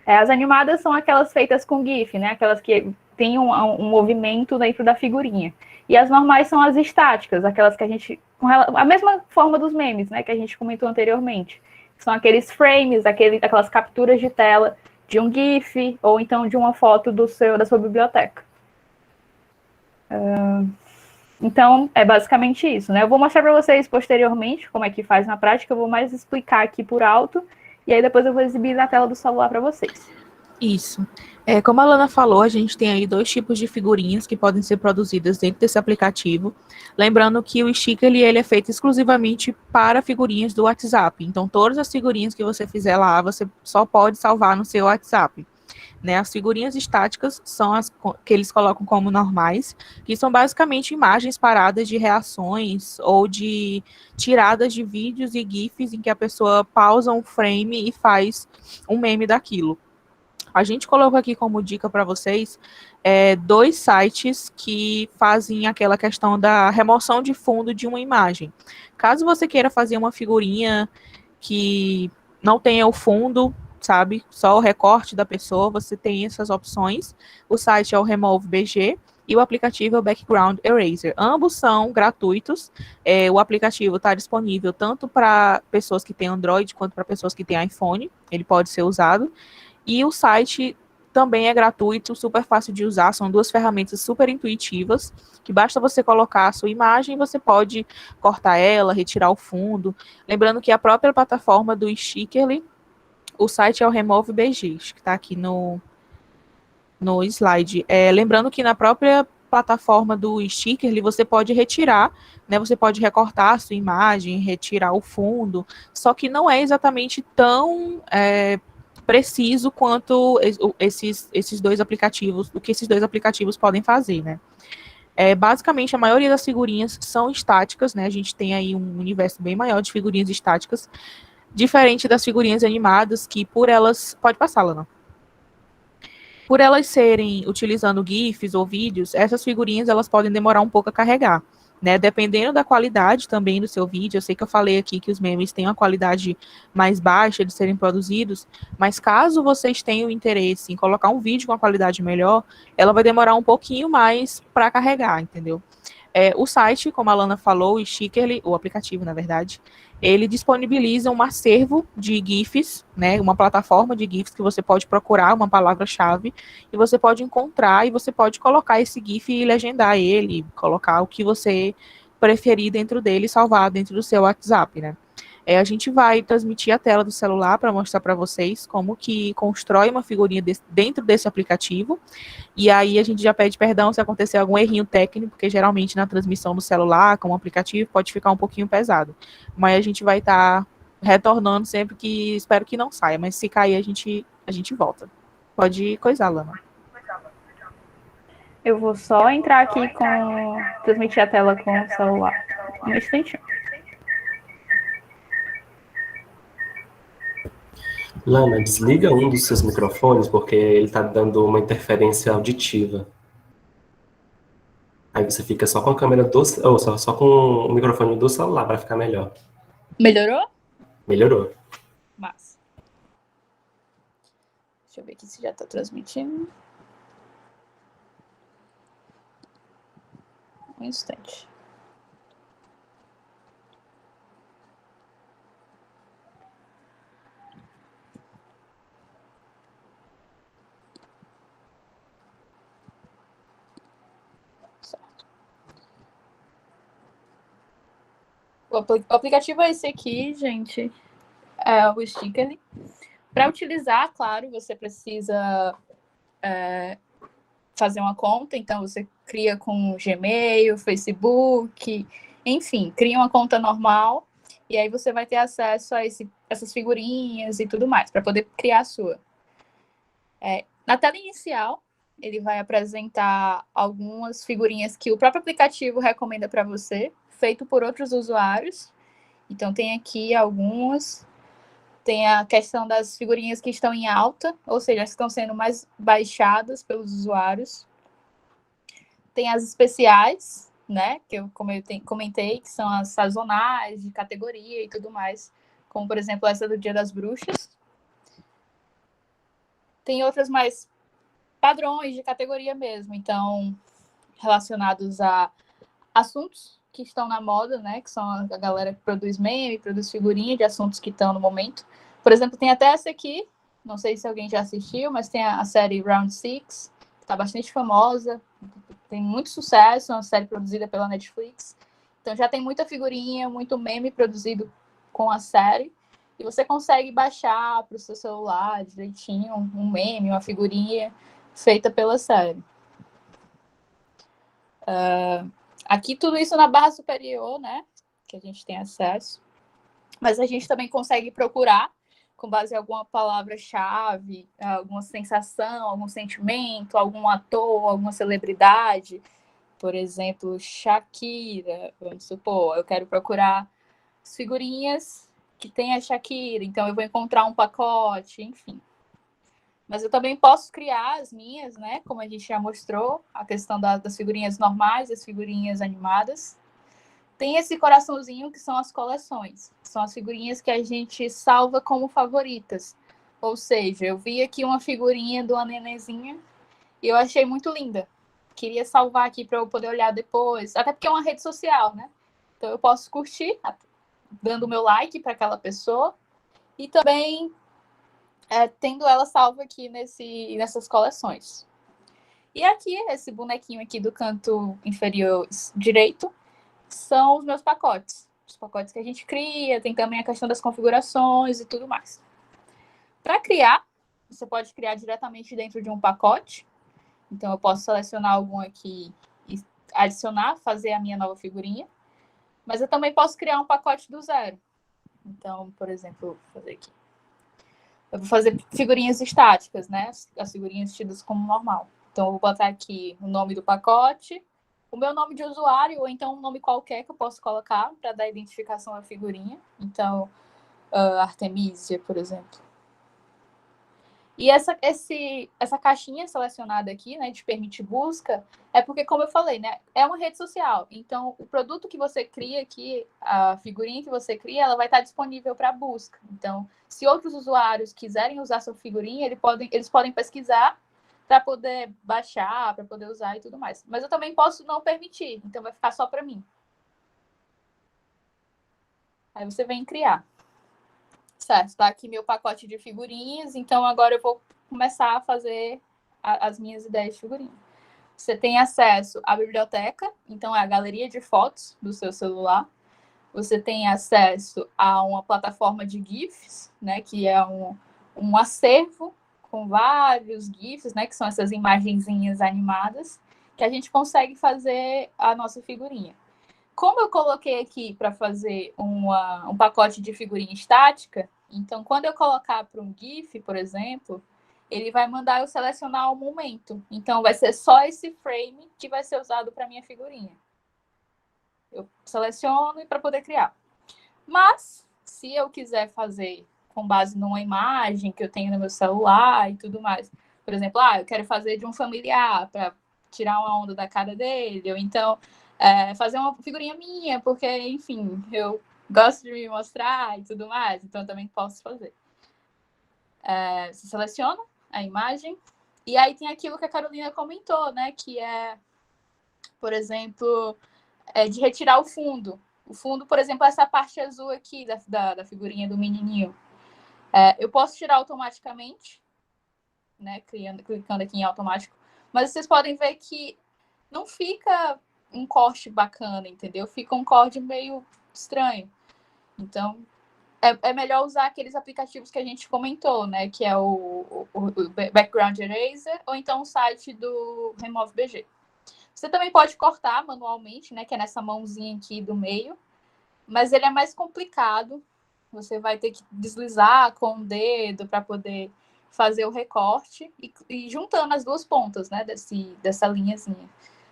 As animadas são aquelas feitas com GIF, né, aquelas que tem um movimento dentro da figurinha. E as normais são as estáticas, aquelas que a gente... a mesma forma dos memes, né, que a gente comentou anteriormente. São aqueles frames, aquelas capturas de tela de um GIF, ou então de uma foto da sua biblioteca. Então, é basicamente isso, né? Eu vou mostrar para vocês posteriormente como é que faz na prática, eu vou mais explicar aqui por alto, e aí depois eu vou exibir na tela do celular para vocês. Isso. Como a Lana falou, a gente tem aí 2 tipos de figurinhas que podem ser produzidas dentro desse aplicativo. Lembrando que o Stickerly, ele é feito exclusivamente para figurinhas do WhatsApp. Então, todas as figurinhas que você fizer lá, você só pode salvar no seu WhatsApp. Né? As figurinhas estáticas são as que eles colocam como normais, que são basicamente imagens paradas de reações ou de tiradas de vídeos e GIFs em que a pessoa pausa um frame e faz um meme daquilo. A gente colocou aqui como dica para vocês 2 sites que fazem aquela questão da remoção de fundo de uma imagem. Caso você queira fazer uma figurinha que não tenha o fundo, sabe, só o recorte da pessoa, você tem essas opções. O site é o RemoveBG e o aplicativo é o Background Eraser. Ambos são gratuitos. O aplicativo está disponível tanto para pessoas que têm Android quanto para pessoas que têm iPhone. Ele pode ser usado. E o site também é gratuito, super fácil de usar, são 2 ferramentas super intuitivas, que basta você colocar a sua imagem, você pode cortar ela, retirar o fundo. Lembrando que a própria plataforma do Stickerly, o site é o RemoveBG, que está aqui no slide. Lembrando que na própria plataforma do Stickerly, você pode retirar, né, você pode recortar a sua imagem, retirar o fundo, só que não é exatamente tão... preciso quanto esses 2 aplicativos, o que esses 2 aplicativos podem fazer, né? Basicamente, a maioria das figurinhas são estáticas, né? A gente tem aí um universo bem maior de figurinhas estáticas, diferente das figurinhas animadas, que por elas... Pode passar, Lana. Por elas serem utilizando GIFs ou vídeos, essas figurinhas elas podem demorar um pouco a carregar. Né, dependendo da qualidade também do seu vídeo, eu sei que eu falei aqui que os memes têm uma qualidade mais baixa de serem produzidos, mas caso vocês tenham interesse em colocar um vídeo com uma qualidade melhor, ela vai demorar um pouquinho mais para carregar, entendeu? O site, como a Lana falou, o Stickerly, o aplicativo, na verdade, ele disponibiliza um acervo de GIFs, né, uma plataforma de GIFs que você pode procurar uma palavra-chave e você pode encontrar e você pode colocar esse GIF e legendar ele, colocar o que você preferir dentro dele e salvar dentro do seu WhatsApp, né. A gente vai transmitir a tela do celular para mostrar para vocês como que constrói uma figurinha dentro desse aplicativo. E aí a gente já pede perdão se acontecer algum errinho técnico, porque geralmente na transmissão do celular com o aplicativo pode ficar um pouquinho pesado. Mas a gente vai estar retornando sempre que espero que não saia, mas se cair a gente volta. Pode coisar, Lana. Eu vou só entrar aqui transmitir a tela com o celular. Um instantinho. Lana, desliga um dos seus microfones, porque ele tá dando uma interferência auditiva. Aí você fica só com a câmera ou só com o microfone do celular para ficar melhor. Melhorou? Melhorou. Massa. Deixa eu ver aqui se já tá transmitindo. Um instante. O aplicativo é esse aqui, gente. É o Stickly. Para utilizar, claro, você precisa fazer uma conta. Então, você cria com Gmail, Facebook, enfim, cria uma conta normal. E aí você vai ter acesso a essas figurinhas e tudo mais, para poder criar a sua. Na tela inicial, ele vai apresentar algumas figurinhas que o próprio aplicativo recomenda para você, feito por outros usuários. Então, tem aqui algumas. Tem a questão das figurinhas que estão em alta, ou seja, as que estão sendo mais baixadas pelos usuários. Tem as especiais, né, que eu comentei, que são as sazonais, de categoria e tudo mais. Como, por exemplo, essa do Dia das Bruxas. Tem outras mais padrões de categoria mesmo, então, relacionados a assuntos que estão na moda, né, que são a galera que produz meme, produz figurinha de assuntos que estão no momento. Por exemplo, tem até essa aqui, não sei se alguém já assistiu, mas tem a série Round Six, que está bastante famosa, tem muito sucesso, é uma série produzida pela Netflix. Então já tem muita figurinha, muito meme produzido com a série, e você consegue baixar para o seu celular direitinho um meme, uma figurinha feita pela série. Aqui tudo isso na barra superior, né, que a gente tem acesso, mas a gente também consegue procurar com base em alguma palavra-chave, alguma sensação, algum sentimento, algum ator, alguma celebridade. Por exemplo, Shakira, vamos supor, eu quero procurar figurinhas que tem a Shakira, então eu vou encontrar um pacote, enfim. Mas eu também posso criar as minhas, né? Como a gente já mostrou, a questão das figurinhas normais, as figurinhas animadas. Tem esse coraçãozinho que são as coleções. São as figurinhas que a gente salva como favoritas. Ou seja, eu vi aqui uma figurinha de uma nenenzinha e eu achei muito linda. Queria salvar aqui para eu poder olhar depois. Até porque é uma rede social, né? Então eu posso curtir, dando o meu like para aquela pessoa. E também tendo ela salva aqui nessas coleções. E aqui, esse bonequinho aqui do canto inferior direito, são os meus pacotes. Os pacotes que a gente cria, tem também a questão das configurações e tudo mais. Para criar, você pode criar diretamente dentro de um pacote. Então, eu posso selecionar algum aqui e adicionar, fazer a minha nova figurinha. Mas eu também posso criar um pacote do zero. Então, por exemplo, vou fazer aqui. Eu vou fazer figurinhas estáticas, né? As figurinhas tidas como normal. Então, eu vou botar aqui o nome do pacote, o meu nome de usuário, ou então um nome qualquer que eu posso colocar para dar identificação à figurinha. Então, Artemisia, por exemplo. E essa caixinha selecionada aqui, né, de permitir busca, é porque, como eu falei, né, é uma rede social. Então, o produto que você cria aqui, a figurinha que você cria, ela vai estar disponível para busca. Então, se outros usuários quiserem usar sua figurinha, eles podem pesquisar para poder baixar, para poder usar e tudo mais. Mas eu também posso não permitir, então vai ficar só para mim. Aí você vem criar. Certo, está aqui meu pacote de figurinhas, então agora eu vou começar a fazer as minhas ideias de figurinha. Você tem acesso à biblioteca, então é a galeria de fotos do seu celular. Você tem acesso a uma plataforma de GIFs, né, que é um acervo com vários GIFs, né, que são essas imagenzinhas animadas, que a gente consegue fazer a nossa figurinha. como eu coloquei aqui para fazer um pacote de figurinha estática, então quando eu colocar para um GIF, por exemplo, ele vai mandar eu selecionar o momento. Então vai ser só esse frame que vai ser usado para minha figurinha. Eu seleciono e para poder criar. Mas, se eu quiser fazer com base numa imagem que eu tenho no meu celular e tudo mais, por exemplo, eu quero fazer de um familiar para tirar uma onda da cara dele, ou então fazer uma figurinha minha, porque, enfim, eu gosto de me mostrar e tudo mais, então eu também posso fazer. Você seleciona a imagem, e aí tem aquilo que a Carolina comentou, né, que é, por exemplo, de retirar o fundo. O fundo, por exemplo, essa parte azul aqui da figurinha do menininho. Eu posso tirar automaticamente, né, clicando aqui em automático, mas vocês podem ver que não fica um corte bacana, entendeu? Fica um corte meio estranho. Então, é melhor usar aqueles aplicativos que a gente comentou, né, que é o Background Eraser, ou então o site do Remove BG. Você também pode cortar manualmente, né, que é nessa mãozinha aqui do meio, mas ele é mais complicado. Você vai ter que deslizar com o dedo para poder fazer o recorte e juntando as duas pontas, né, dessa linhazinha.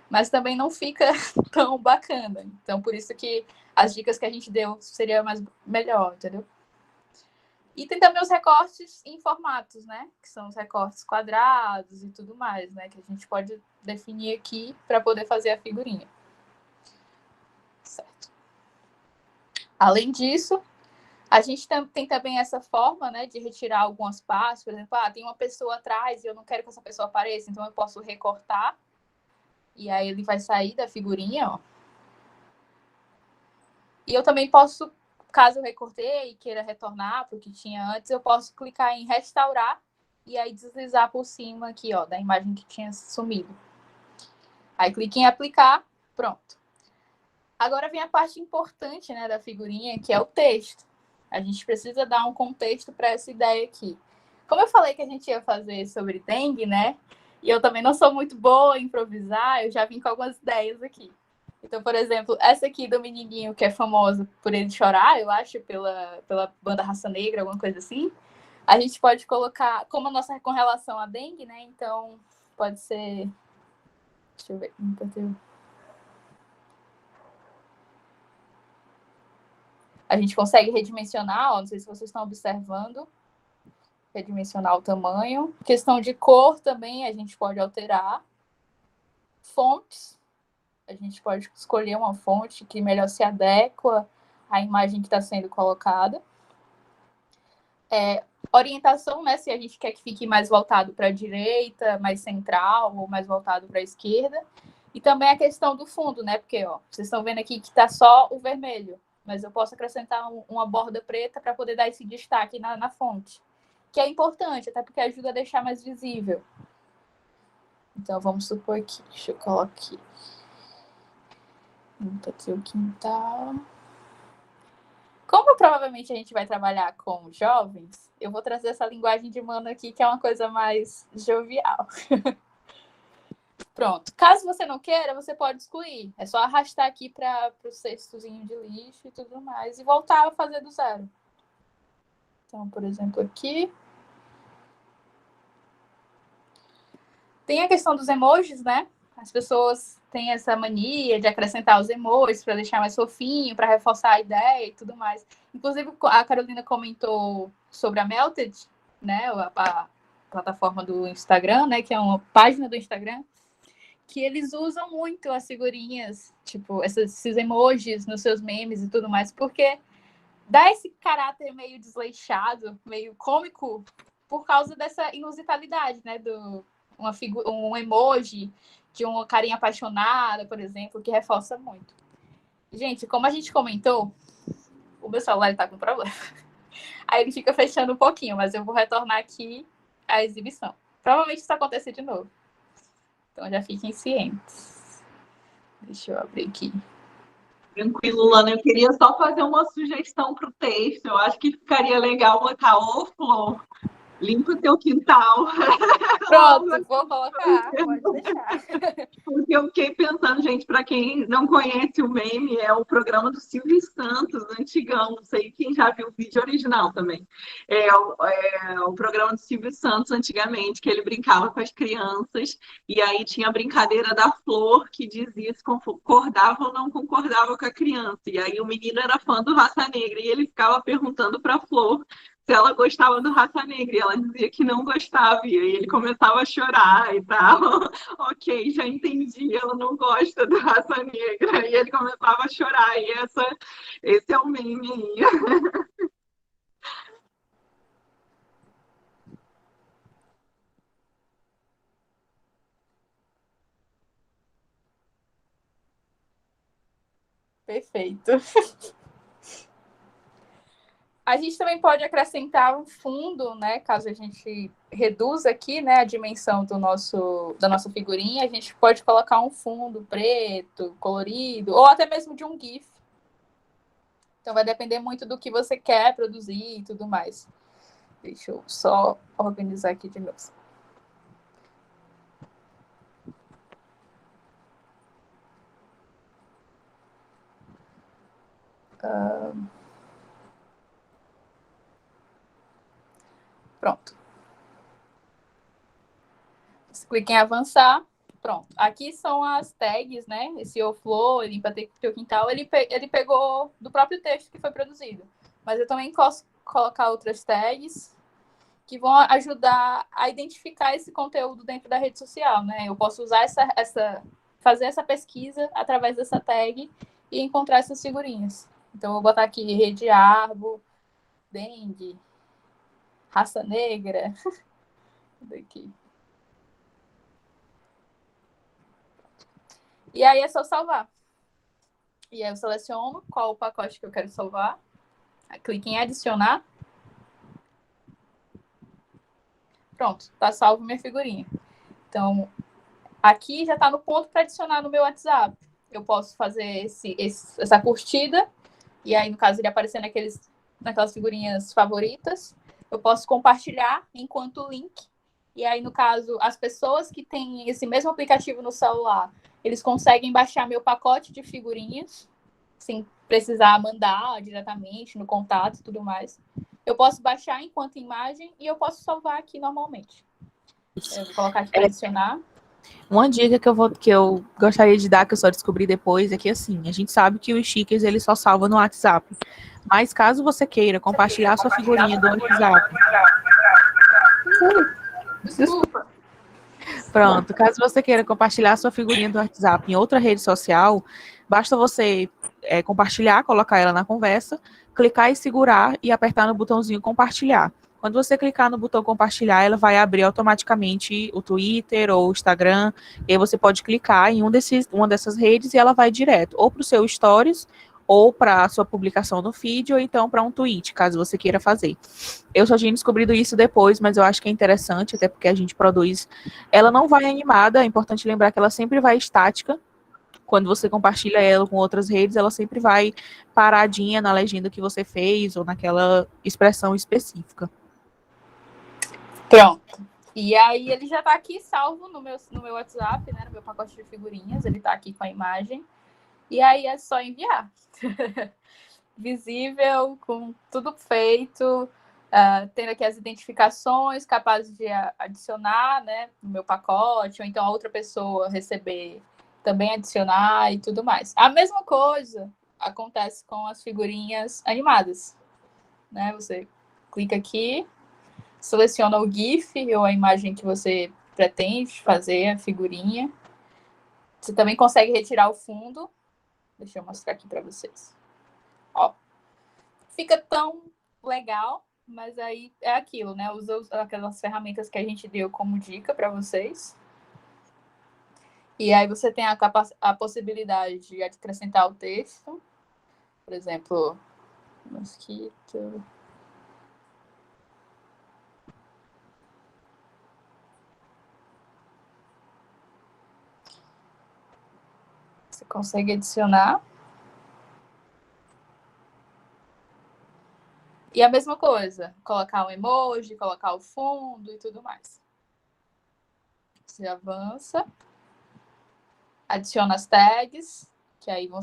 Mas também não fica tão bacana. Então, por isso que as dicas que a gente deu seria melhor, entendeu? E tem também os recortes em formatos, né? Que são os recortes quadrados e tudo mais, né? Que a gente pode definir aqui para poder fazer a figurinha. Certo. Além disso, a gente tem também essa forma, né, de retirar algumas partes. Por exemplo, tem uma pessoa atrás e eu não quero que essa pessoa apareça, então eu posso recortar. E aí ele vai sair da figurinha, ó. E eu também posso, caso eu recortei e queira retornar para o que tinha antes, eu posso clicar em restaurar e aí deslizar por cima aqui, ó, da imagem que tinha sumido. Aí clique em aplicar, pronto. Agora vem a parte importante, né, da figurinha, que é o texto. A gente precisa dar um contexto para essa ideia aqui. Como eu falei que a gente ia fazer sobre dengue, né? E eu também não sou muito boa em improvisar, eu já vim com algumas ideias aqui. Então, por exemplo, essa aqui do menininho, que é famosa por ele chorar, eu acho, pela banda Raça Negra, alguma coisa assim. A gente pode colocar, como a nossa com relação à dengue, né? Então, pode ser... Deixa eu ver. A gente consegue redimensionar, ó, não sei se vocês estão observando. Redimensionar o tamanho. Questão de cor também a gente pode alterar. Fontes. A gente pode escolher uma fonte que melhor se adequa à imagem que está sendo colocada. Orientação, né? Se a gente quer que fique mais voltado para a direita, mais central, ou mais voltado para a esquerda. E também a questão do fundo, né? Porque, ó, vocês estão vendo aqui que está só o vermelho. Mas eu posso acrescentar uma borda preta para poder dar esse destaque na fonte. Que é importante, até porque ajuda a deixar mais visível. Então, vamos supor aqui. Deixa eu colocar aqui. Empatia o quintal. Como provavelmente a gente vai trabalhar com jovens, eu vou trazer essa linguagem de mano aqui, que é uma coisa mais jovial. Pronto. Caso você não queira, você pode excluir. É só arrastar aqui para o cestozinho de lixo e tudo mais. E voltar a fazer do zero. Então, por exemplo, aqui. Tem a questão dos emojis, né? As pessoas têm essa mania de acrescentar os emojis para deixar mais fofinho, para reforçar a ideia e tudo mais. Inclusive, a Carolina comentou sobre a Melted, né? A plataforma do Instagram, né? Que é uma página do Instagram, que eles usam muito as figurinhas, tipo, esses emojis nos seus memes e tudo mais, porque dá esse caráter meio desleixado, meio cômico, por causa dessa inusitalidade, né? Um emoji de uma carinha apaixonada, por exemplo, que reforça muito. Gente, como a gente comentou, o meu celular está com problema. Aí ele fica fechando um pouquinho, mas eu vou retornar aqui a exibição. Provavelmente isso vai acontecer de novo. Então já fiquem cientes. Deixa eu abrir aqui. Tranquilo, Lana. Eu queria só fazer uma sugestão para o texto. Eu acho que ficaria legal botar Flor, limpa o teu quintal. Pronto, vou colocar, pode deixar. Porque eu fiquei pensando, gente, para quem não conhece o meme, é o programa do Silvio Santos, antigão, não sei quem já viu o vídeo original também. É o programa do Silvio Santos, antigamente, que ele brincava com as crianças, e aí tinha a brincadeira da flor, que dizia se concordava ou não concordava com a criança. E aí o menino era fã do Raça Negra, e ele ficava perguntando para a flor se ela gostava do Raça Negra, e ela dizia que não gostava, e aí ele começava a chorar e tal. Ok, já entendi, ela não gosta do Raça Negra, e ele começava a chorar, e esse é o meme aí. Perfeito. A gente também pode acrescentar um fundo, né? Caso a gente reduza aqui, né, a dimensão da nossa figurinha, a gente pode colocar um fundo preto, colorido, ou até mesmo de um GIF. Então vai depender muito do que você quer produzir e tudo mais. Deixa eu só organizar aqui de novo. Pronto. Você clica em avançar. Pronto. Aqui são as tags, né? Esse O Flow, Limpa Teu Quintal, ele pegou do próprio texto que foi produzido. Mas eu também posso colocar outras tags que vão ajudar a identificar esse conteúdo dentro da rede social, né? Eu posso usar fazer essa pesquisa através dessa tag e encontrar essas figurinhas. Então, eu vou botar aqui Rede Arbo, Dengue, Raça Negra. Daqui. E aí é só salvar. E aí eu seleciono qual o pacote que eu quero salvar. Clique em adicionar. Pronto, tá salvo minha figurinha. Então, aqui já está no ponto para adicionar no meu WhatsApp. Eu posso fazer essa curtida, e aí, no caso, ele aparecer naquelas figurinhas favoritas. Eu posso compartilhar enquanto link. E aí, no caso, as pessoas que têm esse mesmo aplicativo no celular, eles conseguem baixar meu pacote de figurinhas, sem precisar mandar diretamente no contato e tudo mais. Eu posso baixar enquanto imagem e eu posso salvar aqui normalmente. Eu vou colocar aqui para adicionar. Uma dica que eu gostaria de dar, que eu só descobri depois, é que assim, a gente sabe que os stickers ele só salva no WhatsApp. Mas caso você queira compartilhar sua figurinha do WhatsApp. Desculpa. Pronto, caso você queira compartilhar sua figurinha do WhatsApp em outra rede social, basta você compartilhar, colocar ela na conversa, clicar e segurar e apertar no botãozinho compartilhar. Quando você clicar no botão compartilhar, ela vai abrir automaticamente o Twitter ou o Instagram, e aí você pode clicar em uma dessas redes e ela vai direto, ou para o seu Stories, ou para a sua publicação no feed, ou então para um tweet, caso você queira fazer. Eu só tinha descobrido isso depois, mas eu acho que é interessante, até porque a gente produz. Ela não vai animada, é importante lembrar que ela sempre vai estática. Quando você compartilha ela com outras redes, ela sempre vai paradinha na legenda que você fez, ou naquela expressão específica. Pronto. E aí ele já está aqui salvo no meu WhatsApp, né, no meu pacote de figurinhas, ele está aqui com a imagem. E aí é só enviar. Visível, com tudo feito, tendo aqui as identificações, capazes de adicionar, né, no meu pacote, ou então a outra pessoa receber, também adicionar e tudo mais. A mesma coisa acontece com as figurinhas animadas, né? Você clica aqui, seleciona o GIF ou a imagem que você pretende fazer, a figurinha. Você também consegue retirar o fundo. Deixa eu mostrar aqui para vocês. Ó, fica tão legal, mas aí é aquilo, né? Usa aquelas ferramentas que a gente deu como dica para vocês. E aí você tem a possibilidade de acrescentar o texto. Por exemplo, mosquito. Você consegue adicionar. E a mesma coisa, colocar um emoji, colocar o fundo e tudo mais. você avança, adiciona as tags, que aí vão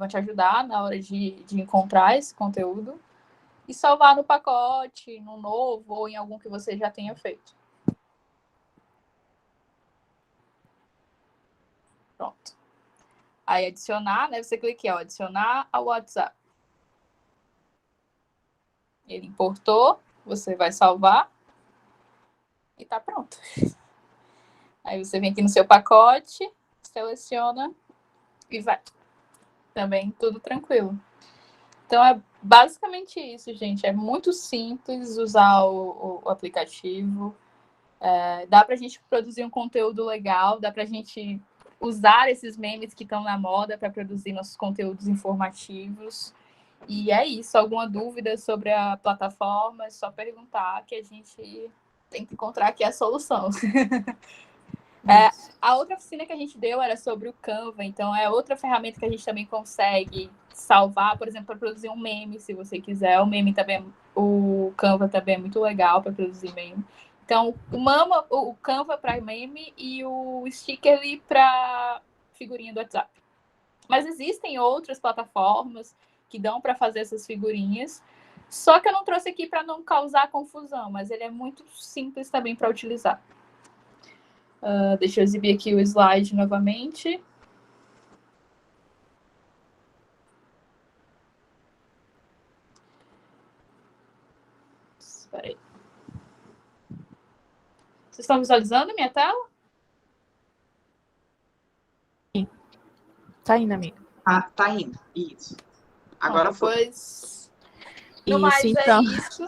te ajudar na hora de encontrar esse conteúdo, e salvar no pacote, no novo, ou em algum que você já tenha feito. Pronto. Aí adicionar, né? Você clica aqui, ó, adicionar ao WhatsApp. Ele importou, você vai salvar e tá pronto. Aí você vem aqui no seu pacote, seleciona e vai. Também tudo tranquilo. Então é basicamente isso, gente. É muito simples usar o aplicativo. Dá pra gente produzir um conteúdo legal, dá pra gente usar esses memes que estão na moda para produzir nossos conteúdos informativos. E é isso. Alguma dúvida sobre a plataforma, é só perguntar que a gente tenta encontrar aqui a solução. A outra oficina que a gente deu era sobre o Canva, então é outra ferramenta que a gente também consegue salvar, por exemplo, para produzir um meme, se você quiser. O Canva também é muito legal para produzir meme. Então, o Canva para meme e o Stickly para figurinha do WhatsApp. Mas existem outras plataformas que dão para fazer essas figurinhas, só que eu não trouxe aqui para não causar confusão, mas ele é muito simples também para utilizar. Deixa eu exibir aqui o slide novamente. Espera aí. Vocês estão visualizando a minha tela? Sim. Tá indo, amiga. Tá indo. Isso. Agora foi. No mais, então, é isso.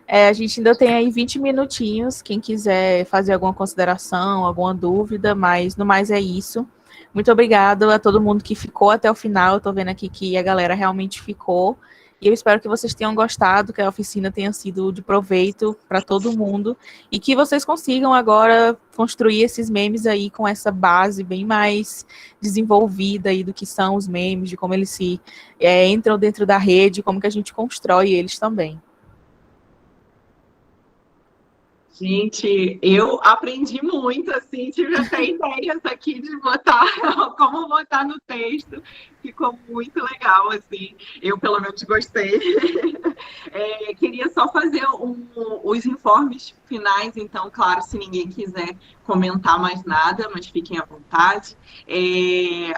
A gente ainda tem aí 20 minutinhos, quem quiser fazer alguma consideração, alguma dúvida, mas no mais é isso. Muito obrigada a todo mundo que ficou até o final. Eu tô vendo aqui que a galera realmente ficou. E eu espero que vocês tenham gostado, que a oficina tenha sido de proveito para todo mundo e que vocês consigam agora construir esses memes aí com essa base bem mais desenvolvida aí do que são os memes, de como eles se entram dentro da rede, como que a gente constrói eles também. Gente, eu aprendi muito, assim, tive até ideias aqui de como botar no texto, ficou muito legal, assim, eu pelo menos gostei. Queria só fazer os informes finais, então, claro, se ninguém quiser comentar mais nada, mas fiquem à vontade.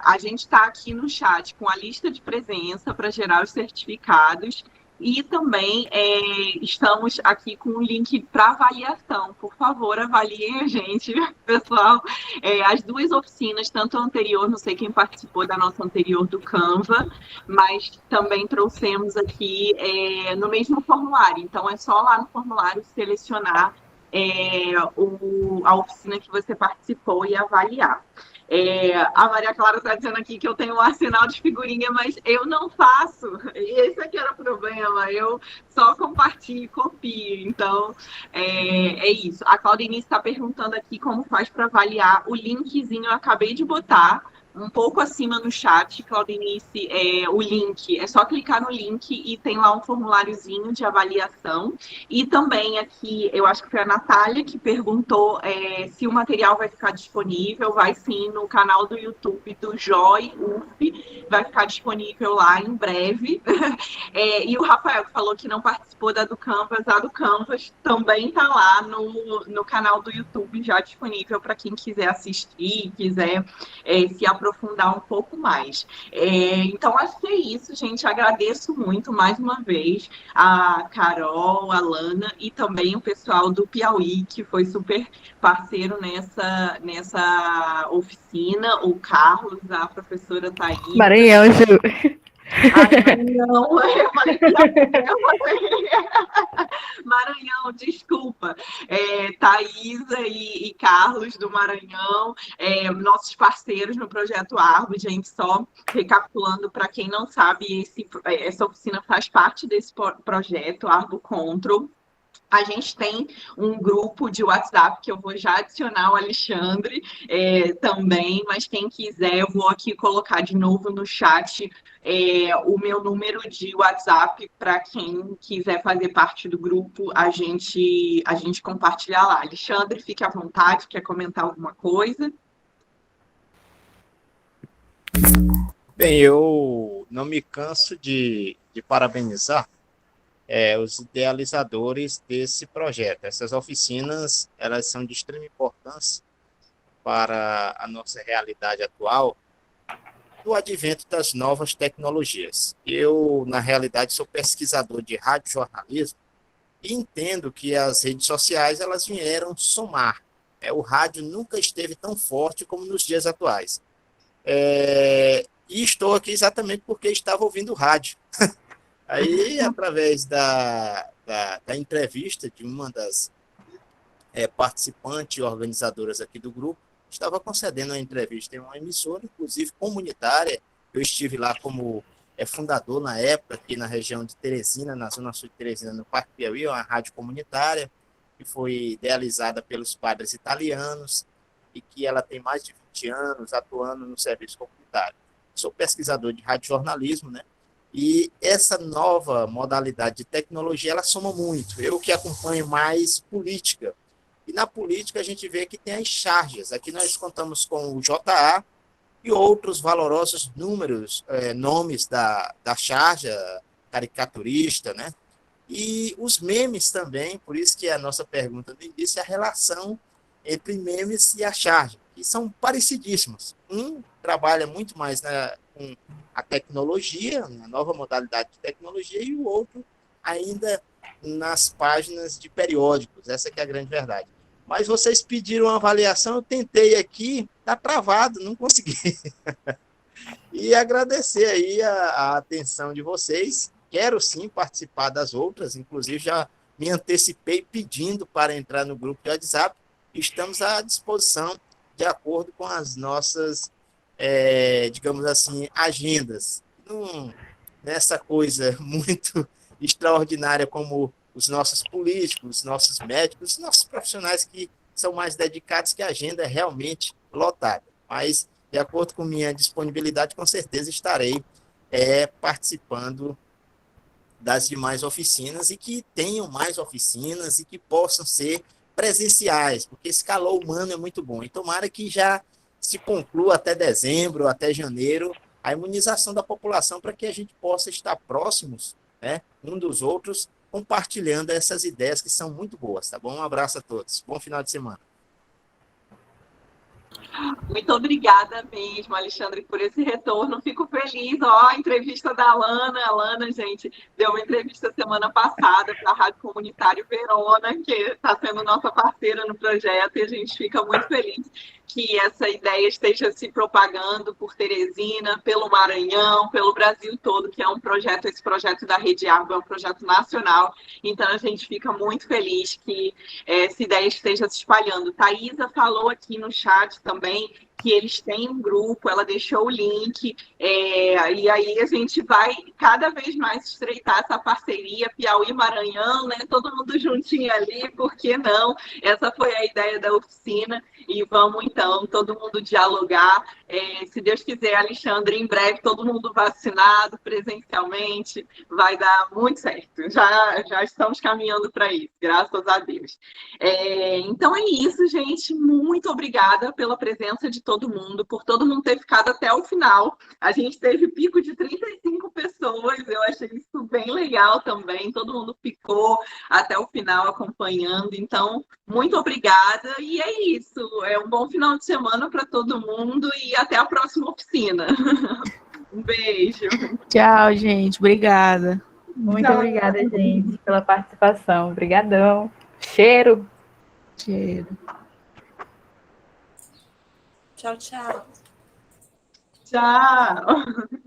A gente está aqui no chat com a lista de presença para gerar os certificados. E também estamos aqui com o link para avaliação. Por favor, avaliem a gente, pessoal. As duas oficinas, tanto a anterior, não sei quem participou da nossa anterior do Canva, mas também trouxemos aqui no mesmo formulário. Então, é só lá no formulário selecionar a oficina que você participou e avaliar. A Maria Clara está dizendo aqui que eu tenho um arsenal de figurinha, mas eu não faço. Esse aqui era o problema. Eu só compartilho e copio. Então, é isso. A Claudinice está perguntando aqui como faz para avaliar. O linkzinho eu acabei de botar um pouco acima no chat, Claudinice, o link. É só clicar no link e tem lá um formuláriozinho de avaliação. E também aqui, eu acho que foi a Natália que perguntou se o material vai ficar disponível. Vai sim, no canal do YouTube do Joy UF. Vai ficar disponível lá em breve. E o Rafael que falou que não participou da do Canvas. A do Canvas também está lá no canal do YouTube, já disponível para quem quiser assistir, quiser se aprofundar um pouco mais. Então, acho que é isso, gente. Agradeço muito, mais uma vez, a Carol, a Lana e também o pessoal do Piauí, que foi super parceiro nessa oficina, o Carlos, a professora Thaís. Maranhão, Ju. Maranhão, eu falei Maranhão, desculpa. Thaísa e Carlos do Maranhão, nossos parceiros no Projeto Árvore. Gente, só recapitulando para quem não sabe, essa oficina faz parte desse projeto Árvore Control. A gente tem um grupo de WhatsApp que eu vou já adicionar o Alexandre também, mas quem quiser, eu vou aqui colocar de novo no chat o meu número de WhatsApp para quem quiser fazer parte do grupo, a gente compartilhar lá. Alexandre, fique à vontade, quer comentar alguma coisa? Bem, eu não me canso de parabenizar os idealizadores desse projeto. Essas oficinas, elas são de extrema importância para a nossa realidade atual, do advento das novas tecnologias. Eu, na realidade, sou pesquisador de radiojornalismo e entendo que as redes sociais elas vieram somar. O rádio nunca esteve tão forte como nos dias atuais. E estou aqui exatamente porque estava ouvindo rádio. Aí, através da entrevista de uma das participantes e organizadoras aqui do grupo, estava concedendo uma entrevista em uma emissora, inclusive comunitária. Eu estive lá como fundador na época, aqui na região de Teresina, na zona sul de Teresina, no Parque Piauí, uma rádio comunitária, que foi idealizada pelos padres italianos e que ela tem mais de 20 anos atuando no serviço comunitário. Sou pesquisador de radiojornalismo, né? E essa nova modalidade de tecnologia, ela soma muito. Eu que acompanho mais política. E na política a gente vê que tem as charges. Aqui nós contamos com o JA e outros valorosos nomes da charja caricaturista, né? E os memes também, por isso que a nossa pergunta no início é a relação entre memes e a charge, que são parecidíssimos. Um trabalha muito mais com a tecnologia, na nova modalidade de tecnologia, e o outro ainda nas páginas de periódicos. Essa que é a grande verdade. Mas vocês pediram uma avaliação, eu tentei aqui, está travado, não consegui. E agradecer aí a atenção de vocês. Quero sim participar das outras, inclusive já me antecipei pedindo para entrar no grupo de WhatsApp. Estamos à disposição de acordo com as nossas, digamos assim, agendas. Nessa coisa muito extraordinária como os nossos políticos, os nossos médicos, os nossos profissionais que são mais dedicados, que a agenda é realmente lotada. Mas, de acordo com minha disponibilidade, com certeza estarei participando das demais oficinas e que tenham mais oficinas e que possam ser presenciais, porque esse calor humano é muito bom. E tomara que já se conclua até dezembro, até janeiro, a imunização da população para que a gente possa estar próximos, né, um dos outros, compartilhando essas ideias que são muito boas, tá bom? Um abraço a todos. Bom final de semana. Muito obrigada mesmo, Alexandre, por esse retorno. Fico feliz. Ó, a entrevista da Alana. A Alana, gente, deu uma entrevista semana passada para a Rádio Comunitária Verona, que está sendo nossa parceira no projeto, e a gente fica muito feliz que essa ideia esteja se propagando por Teresina, pelo Maranhão, pelo Brasil todo, que é um projeto, esse projeto da Rede Argo é um projeto nacional, então a gente fica muito feliz que essa ideia esteja se espalhando. Thaisa falou aqui no chat também que eles têm um grupo, ela deixou o link, e aí a gente vai cada vez mais estreitar essa parceria, Piauí-Maranhão, né? Todo mundo juntinho ali, por que não? Essa foi a ideia da oficina, e vamos então, todo mundo dialogar. Se Deus quiser, Alexandre, em breve, todo mundo vacinado presencialmente, vai dar muito certo. Já estamos caminhando para isso, graças a Deus. Então é isso, gente. Muito obrigada pela presença de todo mundo, por todo mundo ter ficado até o final. A gente teve pico de 35 pessoas, eu achei isso bem legal também. Todo mundo ficou até o final acompanhando. Então, muito obrigada. E é isso. É um bom final de semana para todo mundo e até a próxima oficina. Um beijo. Tchau, gente. Obrigada. Muito obrigada, gente, pela participação. Obrigadão. Cheiro. Cheiro. Tchau, tchau. Tchau.